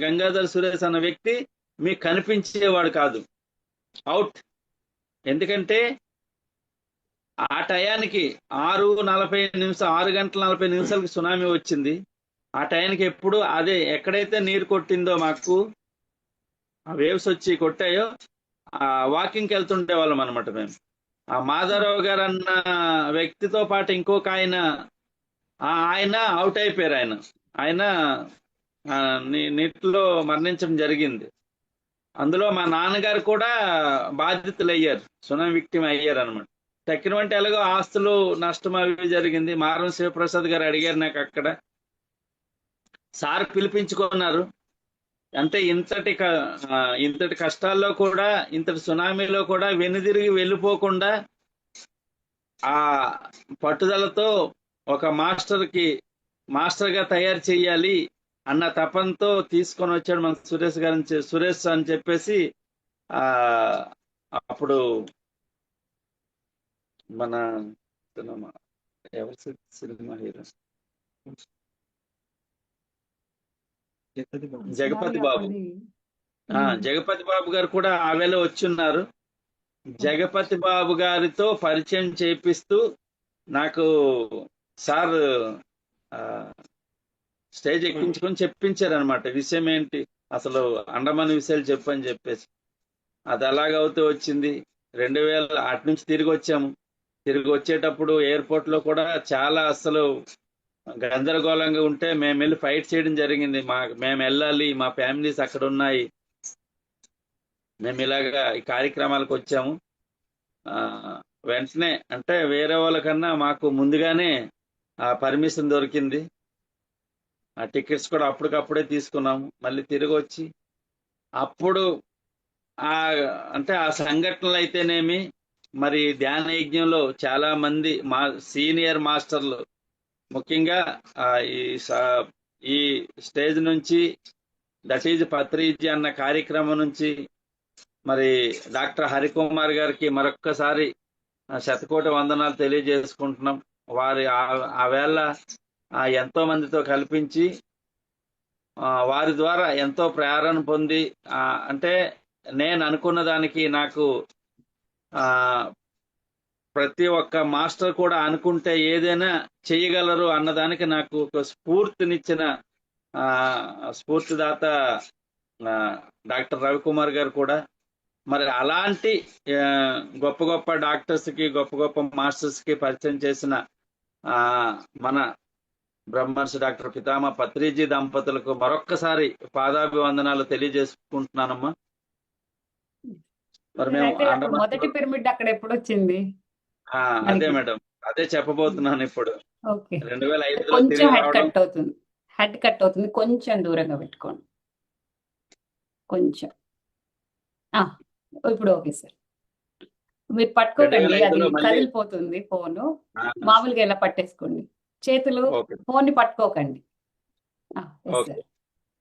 గంగాధర్ సురేష్ అన్న వ్యక్తి మీకు కనిపించేవాడు కాదు, అవుట్. ఎందుకంటే ఆ టయానికి 6 గంటల 40 నిమిషాలకి సునామీ వచ్చింది. ఆ టయానికి ఎప్పుడు అదే ఎక్కడైతే నీరు కొట్టిందో మాకు ఆ వేవ్స్ వచ్చి కొట్టాయో వాకింగ్కి వెళ్తుండే వాళ్ళం అనమాట మేము. ఆ మాధవరావు గారు అన్న వ్యక్తితో పాటు ఇంకొక ఆయన అవుట్ అయిపోయారు. ఆయన నీటిలో మరణించడం జరిగింది. అందులో మా నాన్నగారు కూడా బాధితులు అయ్యారు, సునామీ విక్టిమ్ అయ్యారు అనమాట. తక్కినవంటి ఎలాగో ఆస్తులు నష్టం అవి జరిగింది. మారం శివప్రసాద్ గారు అడిగారు నాకు అక్కడ, సార్ పిలిపించుకున్నారు. అంటే ఇంతటి కష్టాల్లో కూడా, ఇంతటి సునామీలో కూడా వెనుదిరిగి వెళ్ళిపోకుండా ఆ పట్టుదలతో ఒక మాస్టర్గా తయారు చేయాలి అన్న తపంతో తీసుకొని వచ్చాడు మన సురేష్ అని చెప్పేసి అప్పుడు మన సినిమా ఎవరు సినిమా హీరో జగపతి బాబు. అప్పటిది. జగపతి బాబు గారు కూడా ఆవేళ వచ్చున్నారు. జగపతి బాబు గారితో పరిచయం చేపిస్తూ నాకు సార్ ఆ, స్టేజ్ ఎక్కించుకొని చెప్పించారనమాట. విషయం ఏంటి అసలు, అండమాన్ విషయాలు చెప్పని చెప్పేసి. అది అలాగవుతూ వచ్చింది. 2000 అటు నుంచి తిరిగి వచ్చాము. తిరిగి వచ్చేటప్పుడు ఎయిర్పోర్ట్ లో కూడా చాలా అసలు గందరగోళంగా ఉంటే మేము వెళ్ళి ఫైట్ చేయడం జరిగింది. మేము వెళ్ళాలి, మా ఫ్యామిలీస్ అక్కడ ఉన్నాయి, మేము ఇలాగా ఈ కార్యక్రమాలకు వచ్చాము. ఆ, వెంటనే అంటే వేరే వాళ్ళకన్నా మాకు ముందుగానే ఆ పర్మిషన్ దొరికింది. ఆ టికెట్స్ కూడా అప్పటికప్పుడే తీసుకున్నాము. మళ్ళీ తిరిగి వచ్చి అప్పుడు ఆ అంటే ఆ సంఘటనలు అయితేనేమి, మరి ధ్యాన యజ్ఞంలో చాలా మంది మా సీనియర్ మాస్టర్లు ముఖ్యంగా ఆ, ఈ ఈ స్టేజ్ నుంచి దట్ ఈజ్ పత్రిజీ అన్న కార్యక్రమం నుంచి మరి డాక్టర్ హరికుమార్ గారికి మరొక్కసారి శతకోటి వందనాలు తెలియజేసుకుంటున్నాం. వారి ఆ వేళ ఎంతో మందితో కల్పించి వారి ద్వారా ఎంతో ప్రేరణ పొంది అంటే నేను అనుకున్న దానికి నాకు ప్రతి ఒక్క మాస్టర్ కూడా అనుకుంటే ఏదైనా చేయగలరు అన్నదానికి నాకు ఒక స్ఫూర్తినిచ్చిన స్ఫూర్తిదాత డాక్టర్ రవికుమార్ గారు కూడా. మరి అలాంటి గొప్ప గొప్ప డాక్టర్స్ కి, గొప్ప గొప్ప మాస్టర్స్ కి పరిచయం చేసిన మన బ్రహ్మర్షి డాక్టర్ పితామహ పత్రిజీ దంపతులకు మరొక్కసారి పాదాభివందనాలు తెలియజేసుకుంటున్నానమ్మా. మరి మేము మొదటి పిరమిడ్ అక్కడ ఎప్పుడు వచ్చింది? అదే మేడం, అదే చెప్పబోతున్నాను ఇప్పుడు. ఓకే, 2005లో కొంచెం హెడ్ కట్ అవుతుంది, హెడ్ కట్ అవుతుంది, కొంచెం దూరంగా పెట్టుకోండి, కొంచెం. ఇప్పుడు ఓకే సార్. మీరు పట్టుకోకండి, అది కదిలిపోతుంది ఫోను. మామూలుగా ఎలా పట్టేసుకోండి, చేతులు ఫోన్ ని పట్టుకోకండి.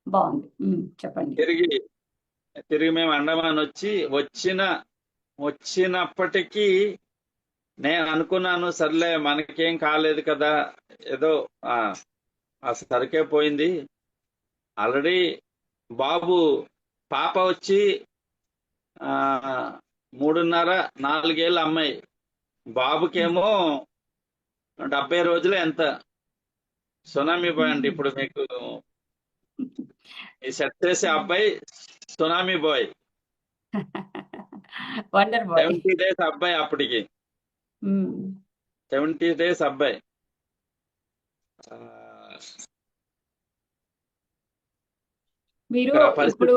బాగుంది, చెప్పండి. తిరిగి మేము అండమాన్ వచ్చినప్పటికీ నేను అనుకున్నాను, సర్లే మనకేం కాలేదు కదా, ఏదో ఆ సరికే పోయింది. ఆల్రెడీ బాబు పాప వచ్చి 3.5-4 ఏళ్ళ అమ్మాయి, బాబుకేమో 70 రోజులు ఎంత. సునామీ బాయ్ అండి ఇప్పుడు మీకు ఈ సెట్ చేసే అబ్బాయి, సునామీ బాయ్. 70 డేస్ అబ్బాయి అప్పటికి, 70 డేస్ అబ్బాయి. మీరు ఇప్పుడు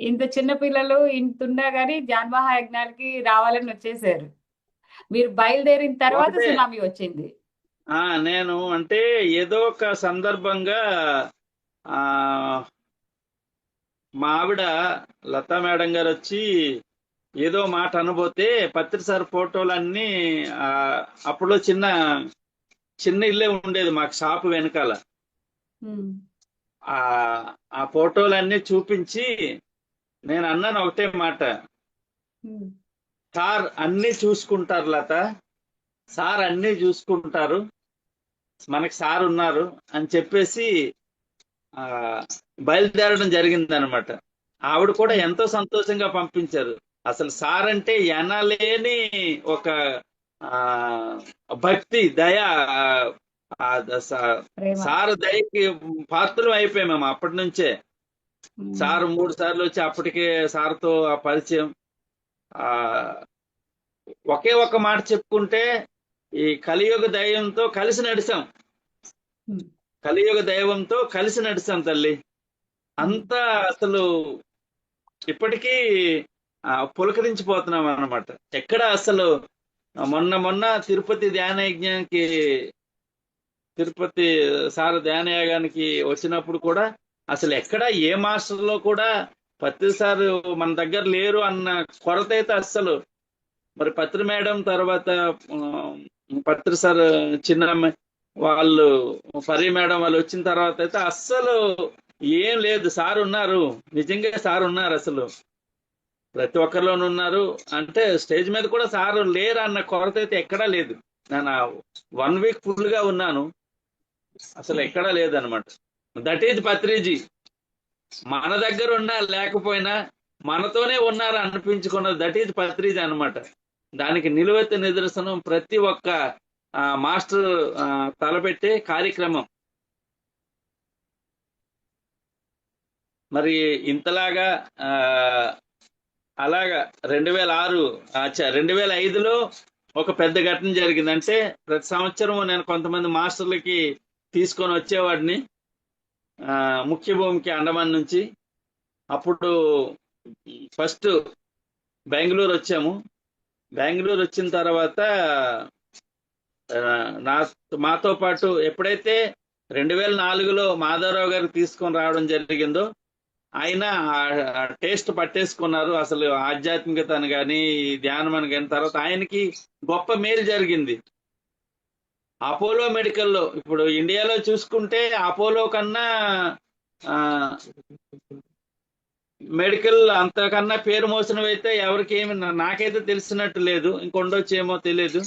ఇంత చిన్న పిల్లలు ఇంతున్నా గానీ జాన్మహా యజ్ఞానికి రావాలని వచ్చేసారు. మీరు బయలుదేరిన తర్వాత సునామీ వచ్చింది. నేను అంటే ఏదో ఒక సందర్భంగా మా ఆవిడ లతా మేడం గారు వచ్చి ఏదో మాట అనబోతే పత్రి సార్ ఫోటోలన్నీ అప్పుడు చిన్న ఇల్లే ఉండేది మాకు షాపు వెనకాల. ఆ ఫోటోలన్నీ చూపించి నేను అన్నాను ఒకటే మాట, సార్ అన్ని చూసుకుంటారు లత, సార్ అన్ని చూసుకుంటారు, మనకి సార్ ఉన్నారు అని చెప్పేసి బయలుదేరడం జరిగింది అనమాట. ఆవిడ కూడా ఎంతో సంతోషంగా పంపించారు. అసలు సార్ అంటే ఎనలేని ఒక భక్తి, దయ, సార్ దయకి పాత్రలు అయిపోయాం మేము అప్పటి నుంచే. సార్ 3 సార్లు వచ్చి అప్పటికే సార్తో ఆ పరిచయం. ఒకే ఒక మాట చెప్పుకుంటే, ఈ కలియుగ దైవంతో కలిసి నడిచాం, కలియుగ దైవంతో కలిసి నడిచాం తల్లి. అంతా అసలు ఇప్పటికీ పులకరించిపోతున్నాం అన్నమాట. ఎక్కడ అసలు మొన్న తిరుపతి ధ్యాన యజ్ఞానికి, తిరుపతి సార్ ధ్యాన యాగానికి వచ్చినప్పుడు కూడా అసలు ఎక్కడ ఏ మాస్టర్లో కూడా పత్రి సార్ మన దగ్గర లేరు అన్న కొరత అయితే అస్సలు. మరి పత్రి మేడం తర్వాత పత్రి సార్ చిన్న వాళ్ళు, పరి మేడం వాళ్ళు వచ్చిన తర్వాత అయితే అస్సలు ఏం లేదు, సార్ ఉన్నారు, నిజంగా సార్ ఉన్నారు. అసలు ప్రతి ఒక్కరిలోనూ ఉన్నారు. అంటే స్టేజ్ మీద కూడా సార్ లేరు అన్న కొరత అయితే ఎక్కడా లేదు. నేను 1 వీక్ ఫుల్ గా ఉన్నాను, అసలు ఎక్కడా లేదనమాట. That is Patriji. మన దగ్గర ఉన్నా లేకపోయినా మనతోనే ఉన్నారు అనిపించుకున్నది దట్ ఈజ్ పత్రిజీ అనమాట. దానికి నిలువెత్తు నిదర్శనం ప్రతి ఒక్క మాస్టర్ తలపెట్టే కార్యక్రమం. మరి ఇంతలాగా అలాగా 2006 2005లో ఒక పెద్ద ఘటన జరిగింది. అంటే ప్రతి సంవత్సరం నేను కొంతమంది మాస్టర్లకి తీసుకొని వచ్చేవాడిని ముఖ్య భూమికి అండమాన్ నుంచి. అప్పుడు ఫస్ట్ బెంగళూరు వచ్చాము. బెంగళూరు వచ్చిన తర్వాత మాతో పాటు ఎప్పుడైతే 2004లో మాధవరావు గారికి తీసుకొని రావడం జరిగిందో ఆయన టేస్ట్ పట్టేసుకున్నారు, అసలు ఆధ్యాత్మికతను కానీ ధ్యానం అని కానీ. తర్వాత ఆయనకి గొప్ప మేలు జరిగింది. అపోలో మెడికల్లో, ఇప్పుడు ఇండియాలో చూసుకుంటే అపోలో కన్నా మెడికల్ అంతకన్నా పేరు మోసినవైతే ఎవరికి ఏమి నాకైతే తెలిసినట్టు లేదు, ఇంకొండొచ్చేమో తెలియదు.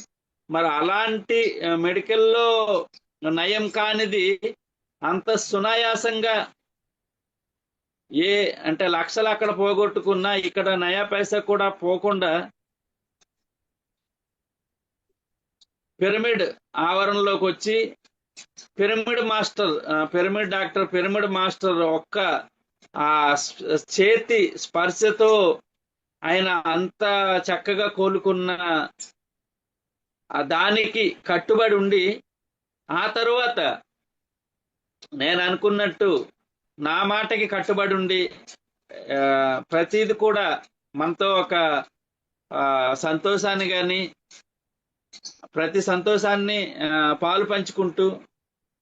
మరి అలాంటి మెడికల్లో నయం కానిది అంత సునాయాసంగా అంటే లక్షలు అక్కడ పోగొట్టుకున్నా ఇక్కడ నయా పైసా కూడా పోకుండా పిరమిడ్ ఆవరణలోకి వచ్చి పిరమిడ్ మాస్టర్ ఒక్క ఆ చేతి స్పర్శతో ఆయన అంత చక్కగా కోలుకున్న దానికి కట్టుబడి ఉండి, ఆ తరువాత నేను అనుకున్నట్టు నా మాటకి కట్టుబడి ఉండి ప్రతిది కూడా మనతో ఒక సంతోషాన్ని కానీ ప్రతి సంతోషాన్ని పాలు పంచుకుంటూ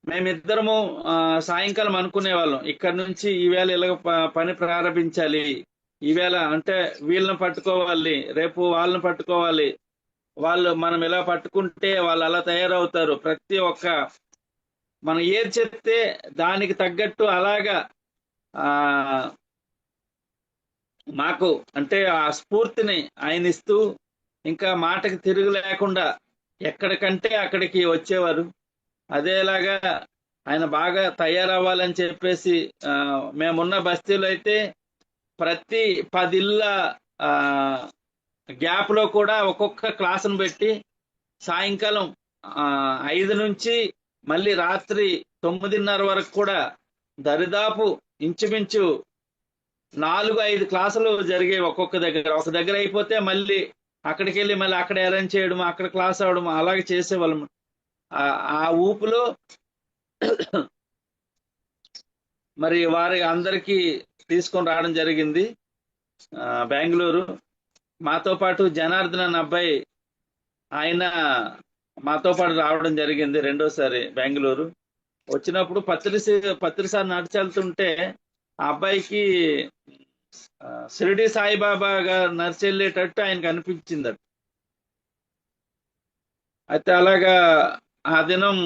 మేమిద్దరము సాయంకాలం అనుకునే వాళ్ళం, ఇక్కడ నుంచి ఈవేళ ఇలాగ పని ప్రారంభించాలి, ఈవేళ అంటే వీళ్ళని పట్టుకోవాలి, రేపు వాళ్ళని పట్టుకోవాలి, మనం ఇలా పట్టుకుంటే వాళ్ళు అలా తయారవుతారు. ప్రతి ఒక్క మనం ఏది చెప్తే దానికి తగ్గట్టు అలాగా మాకు అంటే ఆ స్ఫూర్తిని ఆయన ఇస్తూ ఇంకా మాటకి తిరుగు లేకుండా ఎక్కడికంటే అక్కడికి వచ్చేవారు. అదేలాగా ఆయన బాగా తయారవ్వాలని చెప్పేసి మేమున్న బస్తీలో అయితే ప్రతి 10 ఇళ్ళ గ్యాప్ లో కూడా ఒక్కొక్క క్లాసును పెట్టి సాయంకాలం 5 నుంచి మళ్ళీ రాత్రి 9:30 వరకు కూడా దరిదాపు ఇంచుమించు 4-5 క్లాసులు జరిగేవి ఒక్కొక్క దగ్గర. ఒక దగ్గర అయిపోతే మళ్ళీ అక్కడికి వెళ్ళి మళ్ళీ అక్కడ అరేంజ్ చేయడం, అక్కడ క్లాస్ అవడం, అలాగే చేసేవాళ్ళం. ఆ ఊపులో మరి వారి అందరికీ తీసుకొని రావడం జరిగింది బెంగళూరు. మాతో పాటు జనార్దన్ అన్న అబ్బాయి ఆయన మాతో పాటు రావడం జరిగింది రెండోసారి బెంగళూరు. వచ్చినప్పుడు పత్రిసారి నడిచెళ్తుంటే ఆ అబ్బాయికి షిరిడి సాయిబాబా గారు నడిచెళ్ళేటట్టు ఆయనకు అనిపించిందట. అయితే అలాగా ఆ దినం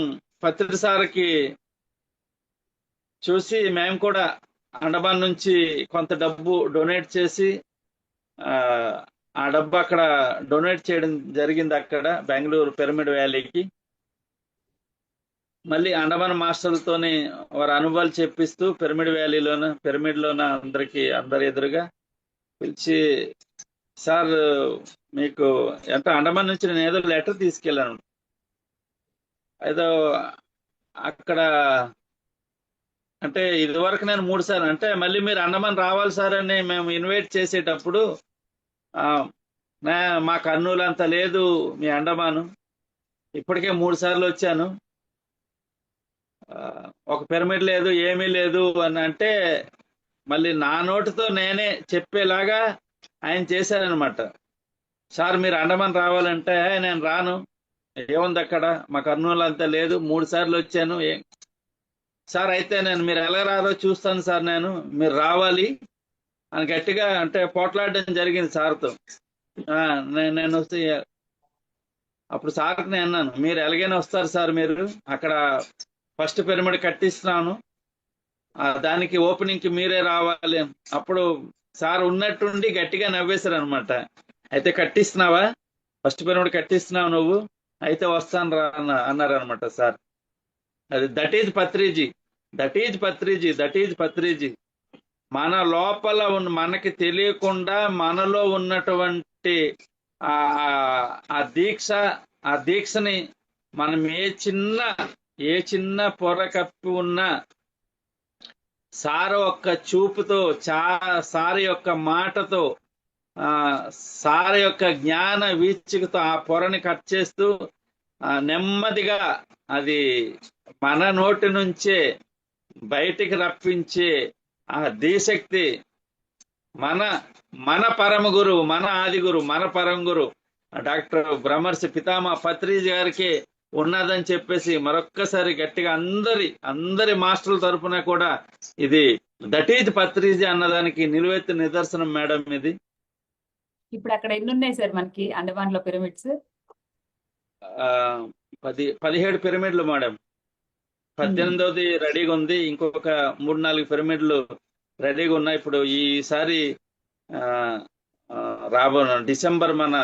పత్రిసారికి చూసి మేము కూడా అండమాన్ నుంచి కొంత డబ్బు డొనేట్ చేసి ఆ డబ్బు అక్కడ డొనేట్ చేయడం జరిగింది అక్కడ బెంగళూరు పిరమిడ్ వ్యాలీకి. మళ్ళీ అండమాన్ మాస్టర్లతోని వారి అనుభవాలు చెప్పిస్తూ పిరమిడ్లోన అందరి ఎదురుగా పిలిచి, సార్ మీకు అంటే అండమాన్ నుంచి నేను ఏదో లెటర్ తీసుకెళ్ళాను, ఏదో అక్కడ అంటే ఇదివరకు నేను 3 సార్లు అంటే మళ్ళీ మీరు అండమాన్ రావాలి సార్ అని మేము ఇన్వైట్ చేసేటప్పుడు మా కర్నూలు అంత లేదు మీ అండమాను, ఇప్పటికే 3 సార్లు వచ్చాను, ఒక పిరమిడ్ లేదు ఏమీ లేదు అని అంటే మళ్ళీ నా నోటితో నేనే చెప్పేలాగా ఆయన చేశారనమాట. సార్ మీరు అండమాన్ రావాలంటే నేను రాను, ఏముంది అక్కడ, మా కర్నూలు అంతా లేదు, 3 సార్లు వచ్చాను. సార్ అయితే మీరు ఎలా రారో చూస్తాను సార్, మీరు రావాలి అని గట్టిగా అంటే పోట్లాడడం జరిగింది సార్తో. నేను వస్తే అప్పుడు సార్కి నేను అన్నాను, మీరు ఎలాగైనా వస్తారు సార్, మీరు అక్కడ ఫస్ట్ పిరమిడ్ కట్టిస్తున్నాను, దానికి ఓపెనింగ్కి మీరే రావాలి. అప్పుడు సార్ ఉన్నట్టుండి గట్టిగా నవ్వేశారు అనమాట. అయితే కట్టిస్తున్నావా, ఫస్ట్ పిరమిడ్ కట్టిస్తున్నావు నువ్వు, అయితే వస్తాను రా అన్నారు అనమాట సార్. అది that is Patriji, that is Patriji, that is Patriji. మన లోపల ఉన్న, మనకి తెలియకుండా మనలో ఉన్నటువంటి ఆ ఆ దీక్ష, ఆ దీక్షని మనం ఏ చిన్న పొర కప్పి ఉన్నా సార్ యొక్క చూపుతో, సార్ యొక్క మాటతో, ఆ సార్ యొక్క జ్ఞాన వీచికతో ఆ పొరని కట్ చేస్తూ నెమ్మదిగా అది మన నోటి నుంచే బయటికి రప్పించే ఆ ధీశక్తి మన మన పరమ గురువు, మన ఆది గురువు, మన పరమ గురువు డాక్టర్ బ్రహ్మర్షి పితామహ పత్రిజీ గారికి ఉన్నదని చెప్పేసి మరొక్కసారి గట్టిగా అందరి మాస్టర్ల తరపున కూడా ఇది దట్ ఈజ్ పత్రిజీ అన్నదానికి నిలువెత్తు నిదర్శనం మేడం ఇది. ఇప్పుడు అక్కడ ఎన్ని ఉన్నాయి సార్ మనకి అండమాన్ లో పిరమిడ్స్? 17 పిరమిడ్లు మేడం. 18వది రెడీగా ఉంది, ఇంకొక 3-4 పిరమిడ్లు రెడీగా ఉన్నాయి. ఇప్పుడు ఈసారి రాబోయే డిసెంబర్ మన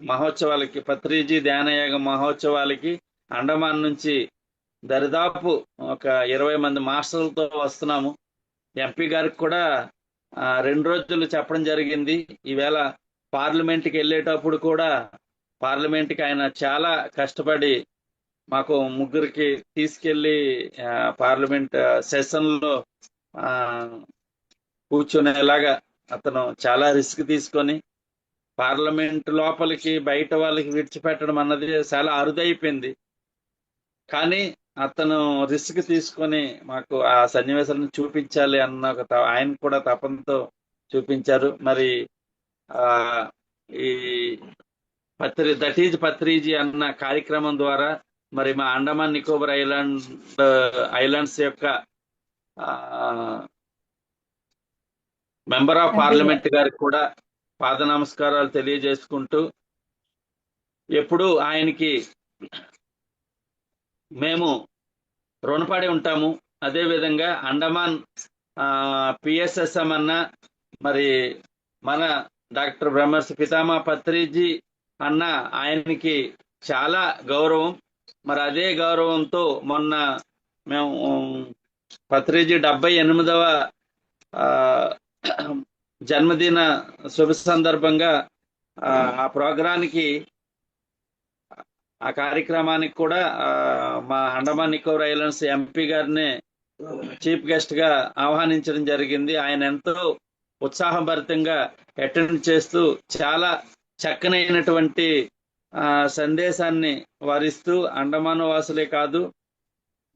మహోత్సవాలకి, పత్రిజీ ధ్యానయాగ మహోత్సవాలకి అండమాన్ నుంచి దరిదాపు ఒక 20 మంది మాస్టర్లతో వస్తున్నాము. ఎంపీ గారికి కూడా 2 రోజులు చెప్పడం జరిగింది. ఈవేళ పార్లమెంట్కి వెళ్ళేటప్పుడు కూడా పార్లమెంట్కి ఆయన చాలా కష్టపడి మాకు ముగ్గురికి తీసుకెళ్లి పార్లమెంట్ సెషన్లో కూర్చునేలాగా అతను చాలా రిస్క్ తీసుకొని పార్లమెంట్ లోపలికి బయట వాళ్ళకి విడిచిపెట్టడం అన్నది చాలా అరుదైపోయింది. కానీ అతను రిస్క్ తీసుకొని మాకు ఆ సన్నివేశాలను చూపించాలి అన్న ఆయన కూడా తపనతో చూపించారు. మరి ఈ దట్ ఈజ్ పత్రిజీ అన్న కార్యక్రమం ద్వారా మరి మా అండమాన్ నికోబార్ ఐలాండ్స్ యొక్క మెంబర్ ఆఫ్ పార్లమెంట్ గారికి కూడా పాద నమస్కారాలు తెలియజేసుకుంటూ, ఎప్పుడు ఆయనకి మేము రుణపడి ఉంటాము. అదేవిధంగా అండమాన్ పిఎస్ఎస్ఎం అన్న, మరి మన డాక్టర్ బ్రహ్మర్షి పితామహ పత్రిజీ అన్న ఆయనకి చాలా గౌరవం. మరి అదే గౌరవంతో మొన్న మేము పత్రిజీ 78వ జన్మదిన శుభ సందర్భంగా ఆ ప్రోగ్రానికి, ఆ కార్యక్రమానికి కూడా మా అండమాన్ నికోబార్ ఐలాండ్స్ ఎంపీ గారిని చీఫ్ గెస్ట్ గా ఆహ్వానించడం జరిగింది. ఆయన ఎంతో ఉత్సాహభరితంగా అటెండ్ చేస్తూ చాలా చక్కనైనటువంటి సందేశాన్ని వారిస్తూ అండమాన్ వాసులే కాదు,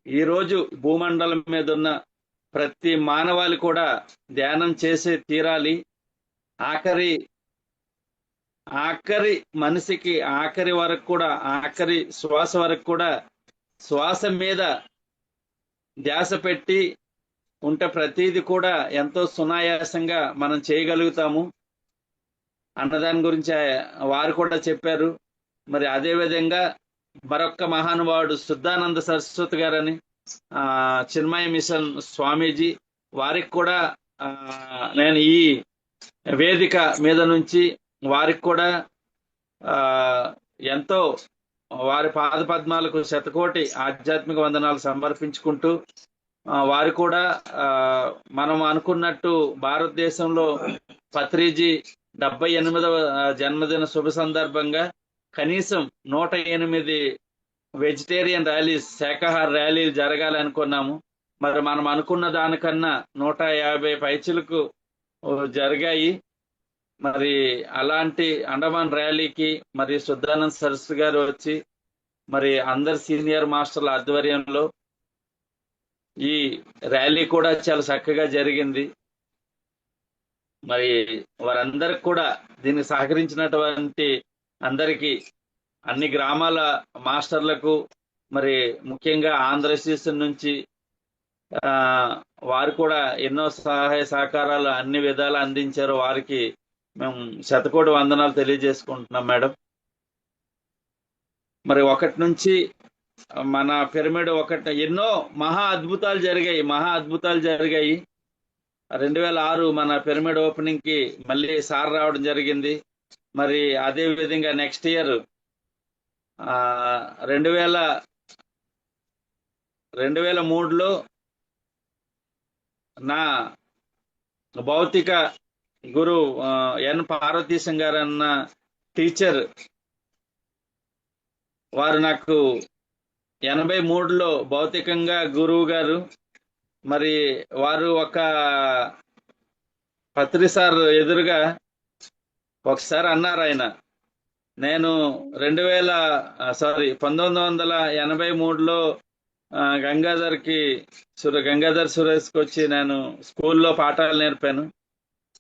ఈరోజు భూమండలం మీద ఉన్న ప్రతి మానవాళి కూడా ధ్యానం చేసే తీరాలి. ఆఖరి మనిషికి ఆఖరి వరకు కూడా, ఆఖరి శ్వాస వరకు కూడా శ్వాస మీద ధ్యాస పెట్టి ఉంటే ప్రతిదీ కూడా ఎంతో సునాయాసంగా మనం చేయగలుగుతాము అన్నదాని గురించి వారు కూడా చెప్పారు. మరి అదే విధంగా మరొక్క మహానుభావుడు శుద్ధానంద సరస్వతి గారని చిన్మయ మిషన్ స్వామీజీ, వారికి కూడా నేను ఈ వేదిక మీద నుంచి వారికి కూడా ఎంతో వారి పాదపద్మాలకు శతకోటి ఆధ్యాత్మిక వందనాలు సమర్పించుకుంటూ, వారు కూడా మనం అనుకున్నట్టు భారతదేశంలో పత్రిజీ 78వ జన్మదిన శుభ సందర్భంగా కనీసం 108 వెజిటేరియన్ ర్యాలీస్, శాకాహార ర్యాలీలు జరగాలి అనుకున్నాము. మరి మనం అనుకున్న దానికన్నా 150 పైచులకు జరిగాయి. మరి అలాంటి అండమాన్ ర్యాలీకి మరి శుద్ధానంద్ సరస్వతి గారు వచ్చి మరి అందరు సీనియర్ మాస్టర్ల ఆధ్వర్యంలో ఈ ర్యాలీ కూడా చాలా చక్కగా జరిగింది. మరి వారందరికి కూడా దీన్ని సహకరించినటువంటి అందరికీ, అన్ని గ్రామాల మాస్టర్లకు, మరి ముఖ్యంగా ఆంధ్రప్రదేశ్ నుంచి వారు కూడా ఎన్నో సహాయ సహకారాలు అన్ని విధాలు అందించారు. వారికి మేము శతకోటి వందనాలు తెలియజేసుకుంటున్నాం మేడం. మరి 1 నుంచి మన పిరమిడ్ ఎన్నో మహా అద్భుతాలు జరిగాయి. 2006 మన పిరమిడ్ ఓపెనింగ్ కి మళ్ళీ సార్ రావడం జరిగింది. మరి అదే విధంగా నెక్స్ట్ ఇయర్ 2003లో నా భౌతిక గురు ఎన్ పార్వతీశం గారు అన్న టీచర్ వారు నాకు 83లో భౌతికంగా గురువు గారు. మరి వారు ఒక పత్రి సార్ ఎదురుగా ఒకసారి అన్నారు, ఆయన నేను 1983లో గంగాధర్ సురేష్కి వచ్చి నేను స్కూల్లో పాఠాలు నేర్పాను.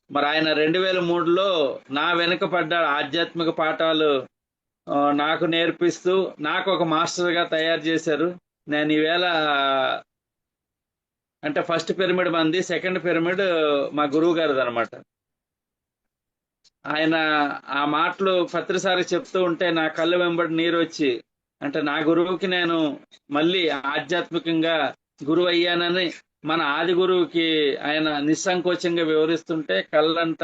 మరి ఆయన 2003లో నా వెనుక పడ్డ ఆధ్యాత్మిక పాఠాలు నాకు నేర్పిస్తూ నాకు ఒక మాస్టర్గా తయారు చేశారు. నేను ఈవేళ అంటే ఫస్ట్ పిరమిడ్ మంది, సెకండ్ పిరమిడ్ మా గురువు గారిది అనమాట. ఆయన ఆ మాటలు పత్రిసారి చెప్తూ ఉంటే నా కళ్ళు వెంబడి నీరు వచ్చి, అంటే నా గురువుకి నేను మళ్ళీ ఆధ్యాత్మికంగా గురువు అయ్యానని మన ఆది గురువుకి ఆయన నిస్సంకోచంగా వివరిస్తుంటే కళ్ళంట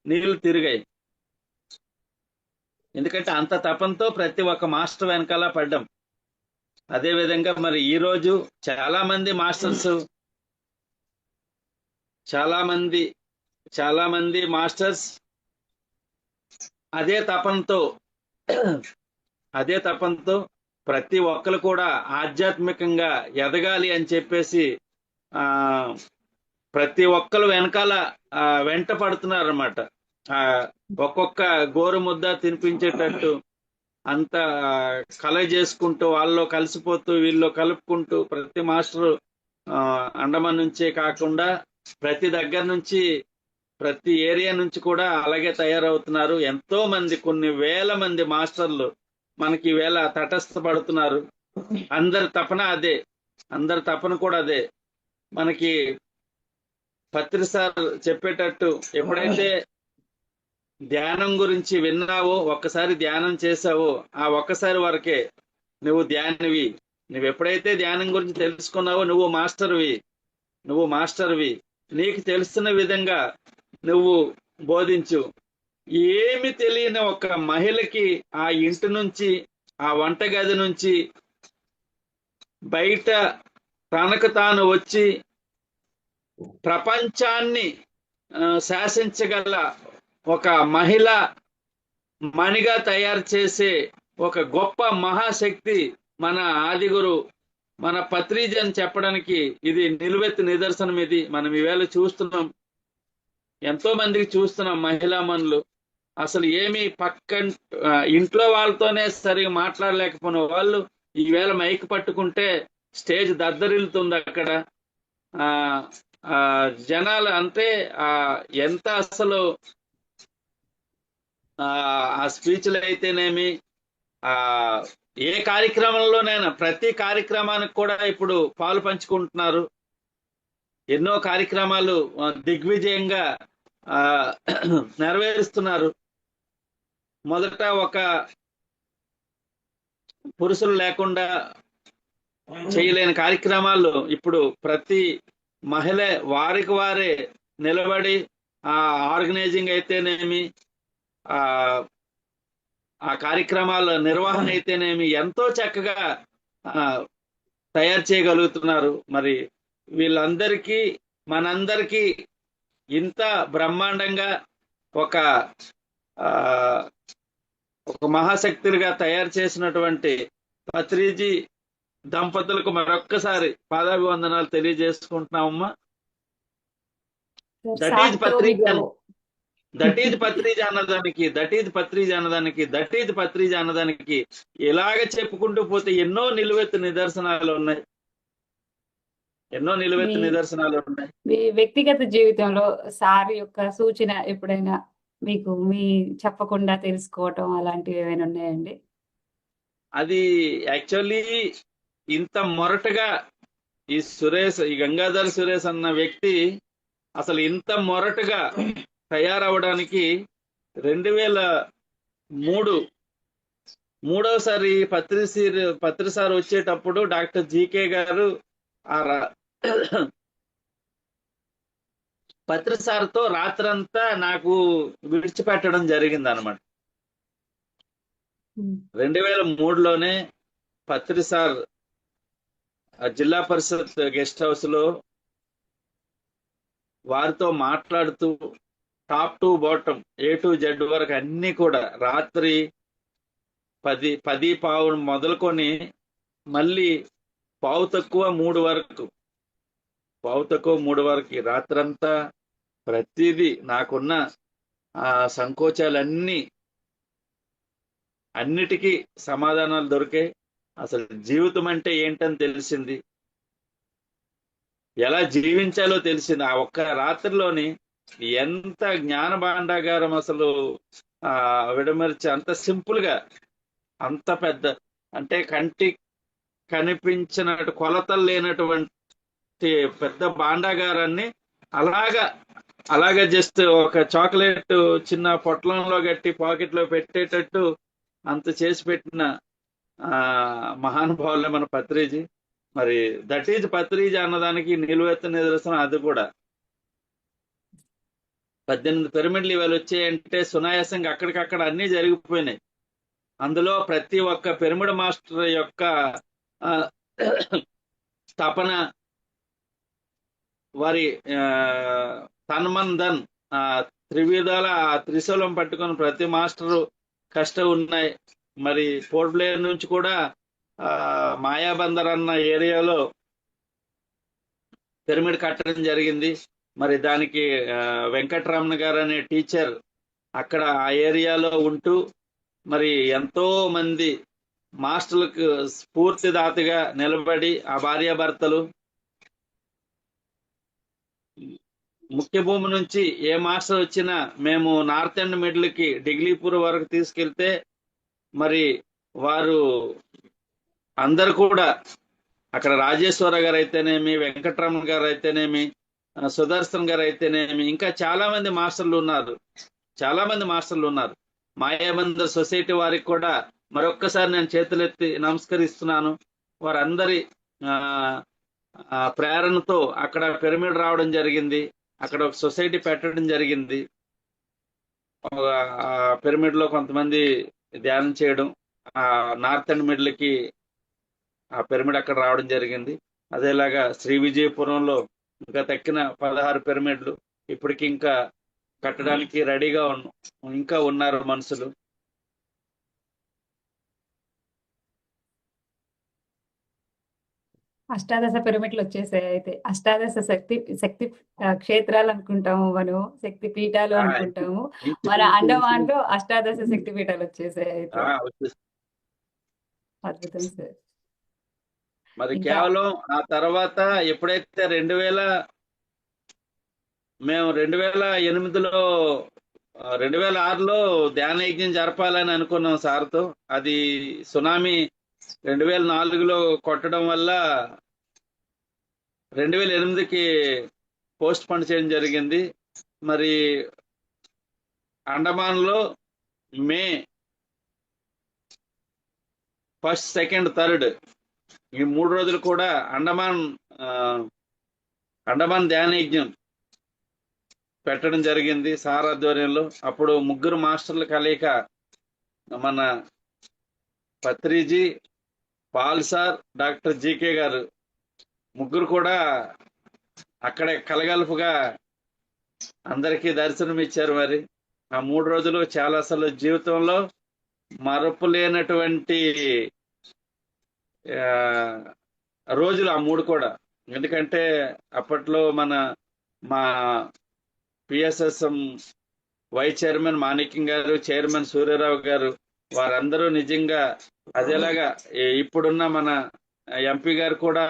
నీళ్లు తిరిగాయి. ఎందుకంటే అంత తపంతో ప్రతి ఒక్క మాస్టర్ వెనకాల పడ్డాం. అదే విధంగా మరి ఈ రోజు చాలా మంది మాస్టర్స్ అదే తపంతో ప్రతి ఒక్కరు కూడా ఆధ్యాత్మికంగా ఎదగాలి అని చెప్పేసి ప్రతి ఒక్కరు వెనకాల వెంట పడుతున్నారు అన్నమాట. ఒక్కొక్క గోరు ముద్ద తినిపించేటట్టు అంత కలగ చేసుకుంటూ వాళ్ళలో కలిసిపోతూ వీళ్ళు కలుపుకుంటూ ప్రతి మాస్టరు అండమాన్ నుంచే కాకుండా ప్రతి దగ్గర నుంచి ప్రతి ఏరియా నుంచి కూడా అలాగే తయారవుతున్నారు. ఎంతో మంది, కొన్ని వేల మంది మాస్టర్లు మనకి ఈవేళ తటస్థపడుతున్నారు. అందరి తపన కూడా అదే. మనకి పత్రి సార్ చెప్పేటట్టు ఎప్పుడైతే ధ్యానం గురించి విన్నావో, ఒక్కసారి ధ్యానం చేసావో ఆ ఒక్కసారి వరకే నువ్వు ధ్యానివి. నువ్వు ఎప్పుడైతే ధ్యానం గురించి తెలుసుకున్నావో నువ్వు మాస్టర్వి. నీకు తెలుస్తున్న విధంగా నువ్వు బోధించు. ఏమి తెలియని ఒక మహిళకి ఆ ఇంటి నుంచి, ఆ వంటగది నుంచి బయట తనకు తాను వచ్చి ప్రపంచాన్ని శాసించగల ఒక మహిళ మణిగా తయారు చేసే ఒక గొప్ప మహాశక్తి మన ఆదిగురు, మన పత్రిజీ అని చెప్పడానికి ఇది నిలువెత్తు నిదర్శనం. ఇది మనం ఈవేళ చూస్తున్నాం, ఎంతో మందికి చూస్తున్నాం. మహిళా మనులు అసలు ఏమి ఇంట్లో వాళ్ళతోనే సరిగా మాట్లాడలేకపోయిన వాళ్ళు ఈవేళ మైక్ పట్టుకుంటే స్టేజ్ దద్దరిల్లుతుంది. అక్కడ జనాలు అంటే ఎంత అసలు ఆ స్పీచ్లు అయితేనేమి, ఏ కార్యక్రమంలోనైనా ప్రతి కార్యక్రమానికి కూడా ఇప్పుడు పాలు పంచుకుంటున్నారు. ఎన్నో కార్యక్రమాలు దిగ్విజయంగా నెరవేరుస్తున్నారు. మొదట ఒక పురుషులు లేకుండా చేయలేని కార్యక్రమాలు ఇప్పుడు ప్రతి మహిళ వారికి వారే నిలబడి ఆర్గనైజింగ్ అయితేనేమి, ఆ కార్యక్రమాల నిర్వహణ అయితేనేమి ఎంతో చక్కగా తయారు చేయగలుగుతున్నారు. మరి వీళ్ళందరికీ మనందరికీ ఇంత బ్రహ్మాండంగా ఒక మహాశక్తులుగా తయారు చేసినటువంటి పత్రిజీ దంపతులకు మరొక్కసారి పాదాభివందనాలు తెలియజేసుకుంటున్నామమ్మా. దట్ ఈజ్ పత్రిజీ అన్నదానికి ఇలాగ చెప్పుకుంటూ పోతే ఎన్నో నిలువెత్తు నిదర్శనాలు ఉన్నాయి. మీ వ్యక్తిగత జీవితంలో సార్ యొక్క సూచన ఎప్పుడైనా మీకు చెప్పకుండా తెలుసుకోవటం అలాంటివి ఏమైనా ఉన్నాయండి? అది యాక్చువల్లీ ఇంత మొరటగా ఈ గంగాధర్ సురేష్ అన్న వ్యక్తి అసలు ఇంత మొరటుగా తయారవడానికి 2003 మూడోసారి పత్రిసారి వచ్చేటప్పుడు డాక్టర్ జీకే గారు పత్రి సార్తో రాత్రంతా నాకు విడిచిపెట్టడం జరిగింది అనమాట. 2003లోనే పత్రి సార్ జిల్లా పరిషత్ గెస్ట్ హౌస్ లో వారితో మాట్లాడుతూ top to bottom A to Z వరకు అన్ని కూడా రాత్రి 10 మొదలుకొని మళ్ళీ 3 వరకు రాత్రంతా ప్రతిదీ నాకున్న ఆ సంకోచాలన్నీ అన్నిటికీ సమాధానాలు దొరికాయి. అసలు జీవితం అంటే ఏంటని తెలిసింది, ఎలా జీవించాలో తెలిసింది. ఆ ఒక్క రాత్రిలోని ఎంత జ్ఞాన భాండాగారం అసలు విడమర్చి అంత సింపుల్ గా, అంత పెద్ద అంటే కంటి కనిపించినట్టు కొలతలు లేనటువంటి పెద్ద భాండాగారాన్ని అలాగా జస్ట్ ఒక చాక్లెట్ చిన్న పొట్లంలో గట్టి పాకెట్ లో పెట్టేటట్టు అంత చేసి పెట్టిన మహానుభావులే మన పత్రిజీ. మరి దట్ ఈజ్ పత్రిజీ అన్నదానికి నిలువెత్తు నిదర్శనం. అది కూడా 18 పిరమిడ్లు ఇవాళ వచ్చాయంటే సునాయాసంగా అక్కడికక్కడ అన్ని జరిగిపోయినాయి. అందులో ప్రతి ఒక్క పిరమిడ్ మాస్టర్ యొక్క తపన, వారి తన్మన్ ధన్ త్రివిధాల త్రిశూలం పట్టుకొని ప్రతి మాస్టరు కష్టం ఉన్నాయి. మరి పోర్ట్ బ్లేయర్ నుంచి కూడా మాయాబందర్ అన్న ఏరియాలో పిరమిడ్ కట్టడం జరిగింది. మరి దానికి వెంకటరమణ గారు అనే టీచర్ అక్కడ ఆ ఏరియాలో ఉంటూ మరి ఎంతో మంది మాస్టర్లకు స్ఫూర్తిదాతగా నిలబడి ఆ భార్యాభర్తలు ముఖ్య భూమి నుంచి ఏ మాస్టర్ వచ్చినా మేము నార్త్ అండ్ మిడిల్ కి డిగ్లీపూర్ వరకు తీసుకెళ్తే మరి వారు అందరు కూడా అక్కడ రాజేశ్వర గారు అయితేనేమి, వెంకటరమణ గారు అయితేనేమి, సుదర్శన్ గారు అయితేనేమి, ఇంకా చాలా మంది మాస్టర్లు ఉన్నారు. మాయాబందర్ సొసైటీ వారికి కూడా మరొక్కసారి నేను చేతులెత్తి నమస్కరిస్తున్నాను. వారందరి ప్రేరణతో అక్కడ పిరమిడ్ రావడం జరిగింది. అక్కడ ఒక సొసైటీ పెట్టడం జరిగింది. పిరమిడ్ లో కొంతమంది ధ్యానం చేయడం, నార్త్ అండ్ మిడిల్ కి ఆ పిరమిడ్ అక్కడ రావడం జరిగింది. అదేలాగా శ్రీ విజయపురంలో ఇంకా తక్కిన 16 పిరమిడ్లు ఇప్పటికి ఇంకా కట్టడానికి రెడీగా ఇంకా ఉన్నారు మనుషులు. అష్టాదశ పిరమిడ్లు వచ్చేసాయి. అయితే అష్టాదశ శక్తి క్షేత్రాలు అనుకుంటాము, మనం శక్తి పీఠాలు అనుకుంటాము. మన అండమాన్ లో అష్టాదశ శక్తి పీఠాలు వచ్చేసాయి. అయితే అద్భుతం సార్. మరి కేవలం ఆ తర్వాత ఎప్పుడైతే 2008లో 2006లో ధ్యాన యజ్ఞం జరపాలని అనుకున్నాం సార్తో. అది సునామీ 2004లో కొట్టడం వల్ల 2008కి పోస్ట్ పోన్ చేయడం జరిగింది. మరి అండమాన్ లో మే 1st, 2nd, 3rd ఈ 3 రోజులు కూడా అండమాన్ ధ్యాన యజ్ఞం పెట్టడం జరిగింది సార్ ఆధ్వర్యంలో. అప్పుడు 3 మాస్టర్ల కలయిక, మన Patriji, Paul sir, doctor GK గారు, 3 కూడా అక్కడే కలగలుపుగా అందరికీ దర్శనం ఇచ్చారు. మరి ఆ 3 రోజులు చాలా అసలు జీవితంలో మరపులేనటువంటి రోజులు ఆ 3 కూడా. ఎందుకంటే అప్పట్లో మా పిఎస్ఎస్ఎం వైస్ చైర్మన్ మాణిక్యం గారు, చైర్మన్ సూర్యరావు గారు, వారందరూ నిజంగా అదేలాగా ఇప్పుడున్న మన ఎంపీ గారు కూడా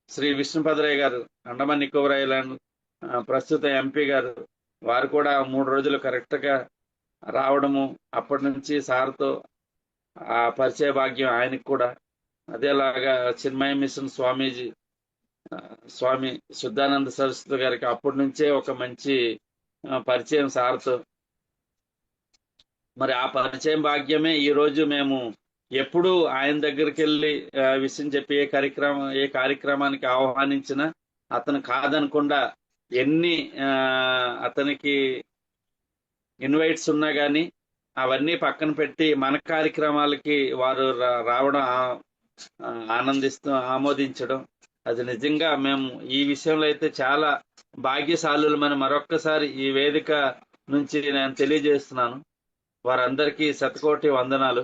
శ్రీ విష్ణుపదరాయ్ గారు, అండమాన్ నికోబార్ ఐలాండ్ ప్రస్తుత ఎంపీ గారు, వారు కూడా 3 రోజులు కరెక్ట్ గా రావడము, అప్పటి నుంచి సార్తో ఆ పరిచయ భాగ్యం ఆయనకు కూడా. అదేలాగా చిన్మయ మిషన్ స్వామి శుద్ధానంద సరస్వతి గారికి అప్పటి నుంచే ఒక మంచి పరిచయం సార్తో. మరి ఆ పరిచయం భాగ్యమే ఈ రోజు మేము ఎప్పుడు ఆయన దగ్గరికి వెళ్ళి విషయం చెప్పి ఏ కార్యక్రమానికి ఆహ్వానించినా అతను కాదనకుండా ఎన్ని అతనికి ఇన్వైట్స్ ఉన్నా కానీ అవన్నీ పక్కన పెట్టి మన కార్యక్రమాలకి వారు రావడం ఆమోదించడం, అది నిజంగా మేము ఈ విషయంలో అయితే చాలా భాగ్యశాలులమని మరొక్కసారి ఈ వేదిక నుంచి నేను తెలియజేస్తున్నాను. వారందరికీ శతకోటి వందనాలు.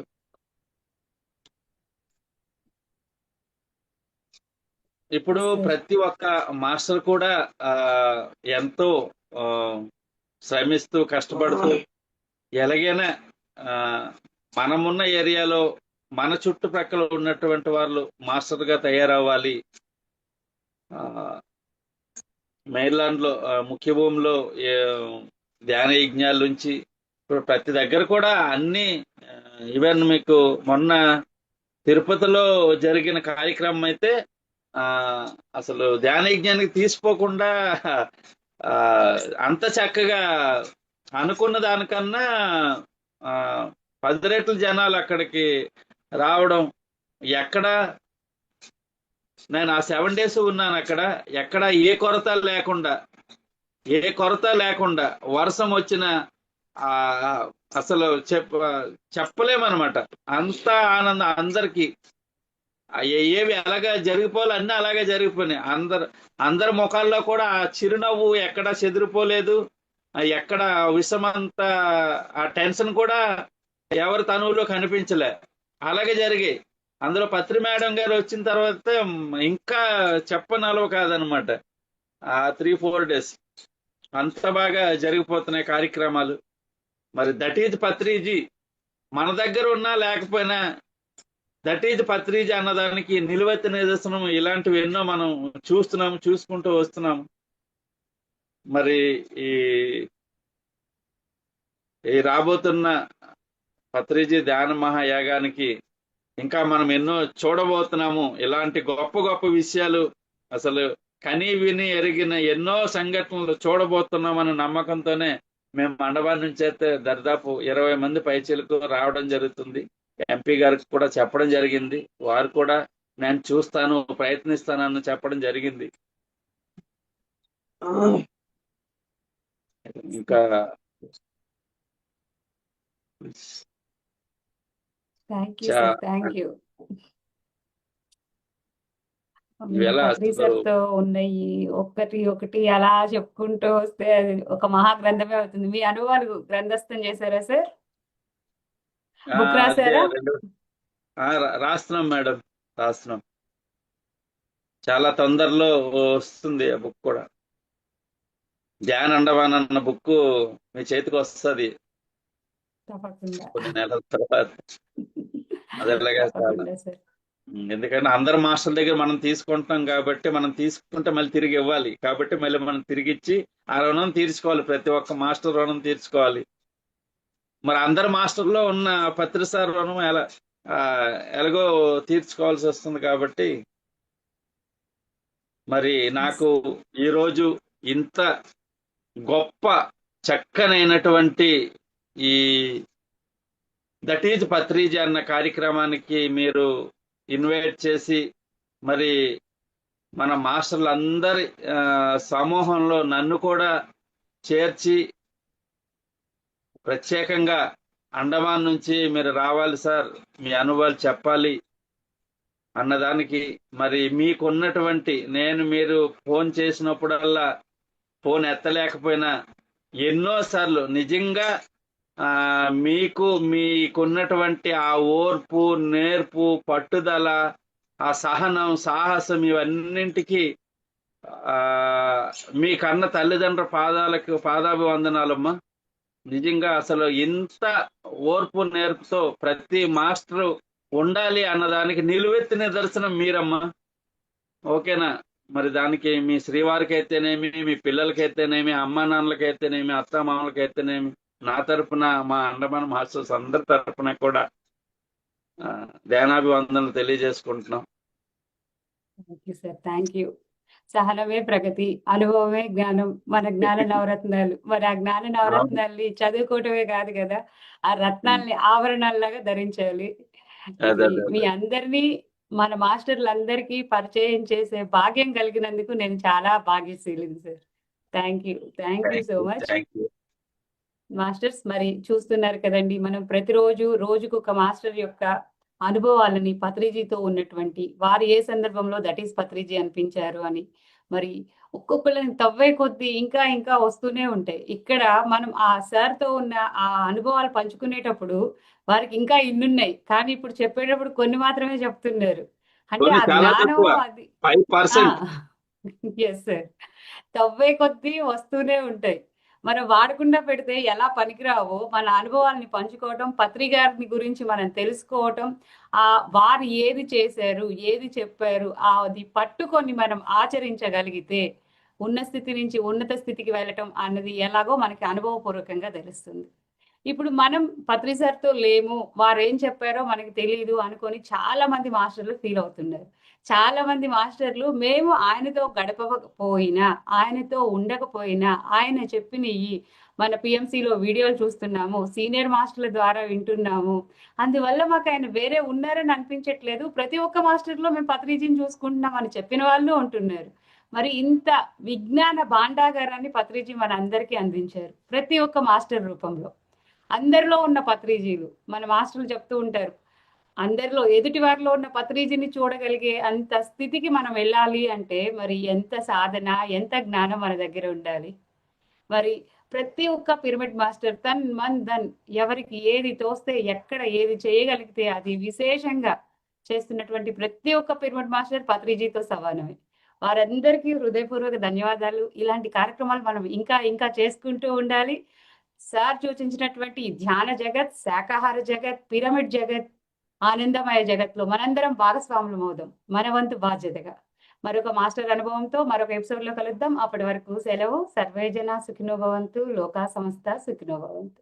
ఇప్పుడు ప్రతి ఒక్క మాస్టర్ కూడా ఎంతో శ్రమిస్తూ కష్టపడుతూ ఎలాగైనా మనమున్న ఏరియాలో మన చుట్టుప్రక్కల ఉన్నటువంటి వాళ్ళు మాస్టర్గా తయారవ్వాలి. మెయిన్లాండ్లో ముఖ్య భూమిలో ధ్యాన యజ్ఞాల నుంచి ఇప్పుడు ప్రతి దగ్గర కూడా అన్ని ఈవెన్ మీకు మొన్న తిరుపతిలో జరిగిన కార్యక్రమం అయితే అసలు ధ్యాన యజ్ఞానికి తీసిపోకుండా అంత చక్కగా అనుకున్న దానికన్నా 10 రెట్లు జనాలు అక్కడికి రావడం. ఎక్కడ నేను ఆ 7 days ఉన్నాను అక్కడ, ఎక్కడ ఏ కొరత లేకుండా వర్షం వచ్చిన అసలు చెప్పలేమన్నమాట. అంత ఆనందం అందరికి. ఏవి అలాగా జరిగిపోవాలి, అన్నీ అలాగే జరిగిపోయినాయి. అందరి ముఖాల్లో కూడా ఆ చిరునవ్వు ఎక్కడ చెదిరిపోలేదు. ఎక్కడ విషమంత ఆ టెన్షన్ కూడా ఎవరి తనువులో కనిపించలే. అలాగే జరిగాయి. అందులో పత్రి మేడం గారు వచ్చిన తర్వాత ఇంకా చెప్పనలవ కాదనమాట. ఆ 3-4 days అంత బాగా జరిగిపోతున్నాయి కార్యక్రమాలు. మరి దట్ ఈజ్ పత్రిజీ. మన దగ్గర ఉన్నా లేకపోయినా దట్ ఈజ్ పత్రిజీ అన్నదానికి నిలువెత్తి నిదర్శనం. ఇలాంటివి ఎన్నో మనం చూసుకుంటూ వస్తున్నాము. మరి ఈ రాబోతున్న పత్రిజీ ధ్యాన మహాయాగానికి ఇంకా మనం ఎన్నో చూడబోతున్నాము. ఇలాంటి గొప్ప గొప్ప విషయాలు అసలు కని విని ఎరిగిన ఎన్నో సంఘటనలు చూడబోతున్నామన్న నమ్మకంతోనే మేము మండపం నుంచి అయితే దాదాపు 20 మంది పైచీలకు రావడం జరుగుతుంది. ఎంపీ గారికి కూడా చెప్పడం జరిగింది. వారు కూడా నేను చూస్తాను, ప్రయత్నిస్తానని చెప్పడం జరిగింది. ఇంకా థ్యాంక్ యూ. తో ఉన్నాయి ఒకటి అలా చెప్పుకుంటూ వస్తే అది ఒక మహాగ్రంథమే అవుతుంది. మీ అనుభవాలు గ్రంథస్థం చేశారా సార్? బుక్ రాశారా? రాస్తున్నాం మేడం, రాస్తున్నాం. చాలా తొందరలో వస్తుంది ఆ బుక్ కూడా. ధ్యాన అండవాన్ అన్న బుక్ మీ చేతికి వస్తుంది కొన్ని నెలల తర్వాత. అదేలాగా సార్, ఎందుకంటే అందరు మాస్టర్ల దగ్గర మనం తీసుకుంటాం కాబట్టి, మనం తీసుకుంటే మళ్ళీ తిరిగి ఇవ్వాలి కాబట్టి మళ్ళీ మనం తిరిగి ఇచ్చి ఆ రుణం తీర్చుకోవాలి. ప్రతి ఒక్క మాస్టర్ రుణం తీర్చుకోవాలి. మరి అందరు మాస్టర్లో ఉన్న పత్రి సార్ రుణం ఎలాగో తీర్చుకోవాల్సి వస్తుంది. కాబట్టి మరి నాకు ఈరోజు ఇంత గొప్ప చక్కనైనటువంటి ఈ దట్ ఈజ్ పత్రిజీ అన్న కార్యక్రమానికి మీరు ఇన్వైట్ చేసి మరి మన మాస్టర్లందరి సమూహంలో నన్ను కూడా చేర్చి ప్రత్యేకంగా అండమాన్ నుంచి మీరు రావాలి సార్, మీ అనుభవాలు చెప్పాలి అన్నదానికి మరి మీకున్నటువంటి మీరు ఫోన్ చేసినప్పుడల్లా ఫోన్ ఎత్తలేకపోయినా ఎన్నోసార్లు నిజంగా మీకున్నటువంటి ఆ ఓర్పు, నేర్పు, పట్టుదల, ఆ సహనం, సాహసం ఇవన్నింటికి మీ కన్న తల్లిదండ్రుల పాదాభివందనాలమ్మా. నిజంగా అసలు ఇంత ఓర్పు నేర్పుతో ప్రతి మాస్టరు ఉండాలి అన్నదానికి నిలువెత్తి నిదర్శనం మీరమ్మా. ఓకేనా? మరి దానికి మీ శ్రీవారికి అయితేనేమి, మీ పిల్లలకైతేనేమి, అమ్మా నాన్నలకైతేనేమి, అత్తామామలకైతేనేమి, నా తరపున, మా అండమాన్ మాస్టర్స్ అందరి తరపున కూడా ధ్యానాభివందనలు తెలియజేసుకుంటున్నాం. Thank you. సహనమే ప్రగతి, అనుభవమే జ్ఞానం. మన జ్ఞాన నవరత్నాలు. మరి ఆ జ్ఞాన నవరత్నాల్ని చదువుకోవటమే కాదు కదా, ఆ రత్నాల్ని ఆభరణాల్లాగా ధరించాలి. మీ అందరినీ, మన మాస్టర్లందరికీ పరిచయం చేసే భాగ్యం కలిగినందుకు నేను చాలా భాగ్యశీలిని sir. Thank you. Thank you so much. Thank you. Masters మరి చూస్తున్నారు కదండి, మనం ప్రతిరోజు రోజుకొక మాస్టర్ యొక్క అనుభవాలని పత్రిజీతో ఉన్నటువంటి వారు ఏ సందర్భంలో దట్ ఈస్ పత్రిజీ అనిపించారు అని మరి ఒక్కొక్కళ్ళని తవ్వే కొద్దీ ఇంకా ఇంకా వస్తూనే ఉంటాయి. ఇక్కడ మనం ఆ సార్తో ఉన్న ఆ అనుభవాలు పంచుకునేటప్పుడు వారికి ఇంకా ఇన్నున్నాయి, కానీ ఇప్పుడు చెప్పేటప్పుడు కొన్ని మాత్రమే చెప్తున్నారు. అంటే కొన్ని ఆ చాలా జ్ఞానం తక్కువ, అది 5%. ఎస్ సార్, తవ్వే కొద్దీ వస్తూనే ఉంటాయి. మనం వాడకుండా పెడితే ఎలా పనికిరావో మన అనుభవాల్ని పంచుకోవటం, పత్రికారిని గురించి మనం తెలుసుకోవటం, వారు ఏది చేశారు, ఏది చెప్పారు, అది పట్టుకొని మనం ఆచరించగలిగితే ఉన్న స్థితి నుంచి ఉన్నత స్థితికి వెళ్ళటం అన్నది ఎలాగో మనకి అనుభవపూర్వకంగా తెలుస్తుంది. ఇప్పుడు మనం పత్రి సార్తో లేము, వారేం చెప్పారో మనకి తెలియదు అనుకొని చాలా మంది మాస్టర్లు ఫీల్ అవుతున్నారు. చాలా మంది మాస్టర్లు మేము ఆయనతో గడపకపోయినా, ఆయనతో ఉండకపోయినా, ఆయన చెప్పినవి మన పిఎంసిలో వీడియోలు చూస్తున్నాము, సీనియర్ మాస్టర్ల ద్వారా వింటున్నాము, అందువల్ల మాకు ఆయన వేరే ఉన్నారని అనిపించట్లేదు, ప్రతి ఒక్క మాస్టర్లో మేము పత్రిజీని చూసుకుంటున్నాం అని చెప్పిన వాళ్ళు ఉంటున్నారు. మరి ఇంత విజ్ఞాన భాండాగారాన్ని పత్రిజీ మన అందరికీ అందించారు ప్రతి ఒక్క మాస్టర్ రూపంలో. అందరిలో ఉన్న పత్రిజీలు మన మాస్టర్లు చెప్తూ ఉంటారు, అందరిలో ఎదుటి వారిలో ఉన్న పత్రిజీని చూడగలిగే అంత స్థితికి మనం వెళ్ళాలి అంటే మరి ఎంత సాధన, ఎంత జ్ఞానం మన దగ్గర ఉండాలి. మరి ప్రతి ఒక్క పిరమిడ్ మాస్టర్ తన్ మన్ ధన్, ఎవరికి ఏది తోస్తే ఎక్కడ ఏది చేయగలిగితే అది విశేషంగా చేస్తున్నటువంటి ప్రతి ఒక్క పిరమిడ్ మాస్టర్ పత్రిజీతో సమానమే. వారందరికీ హృదయపూర్వక ధన్యవాదాలు. ఇలాంటి కార్యక్రమాలు మనం ఇంకా ఇంకా చేసుకుంటూ ఉండాలి. సార్ సూచించినటువంటి ధ్యాన జగత్, శాకాహార జగత్, పిరమిడ్ జగత్, ఆనందమయ జగత్లో మనందరం భాగస్వాములం అవుదాం మన వంతు బాధ్యతగా. మరొక మాస్టర్ అనుభవంతో మరొక ఎపిసోడ్ లో కలుద్దాం. అప్పటి వరకు సెలవు. సర్వే జన సుఖినో భవంతు, లోకా సమస్త సుఖినో భవంతు.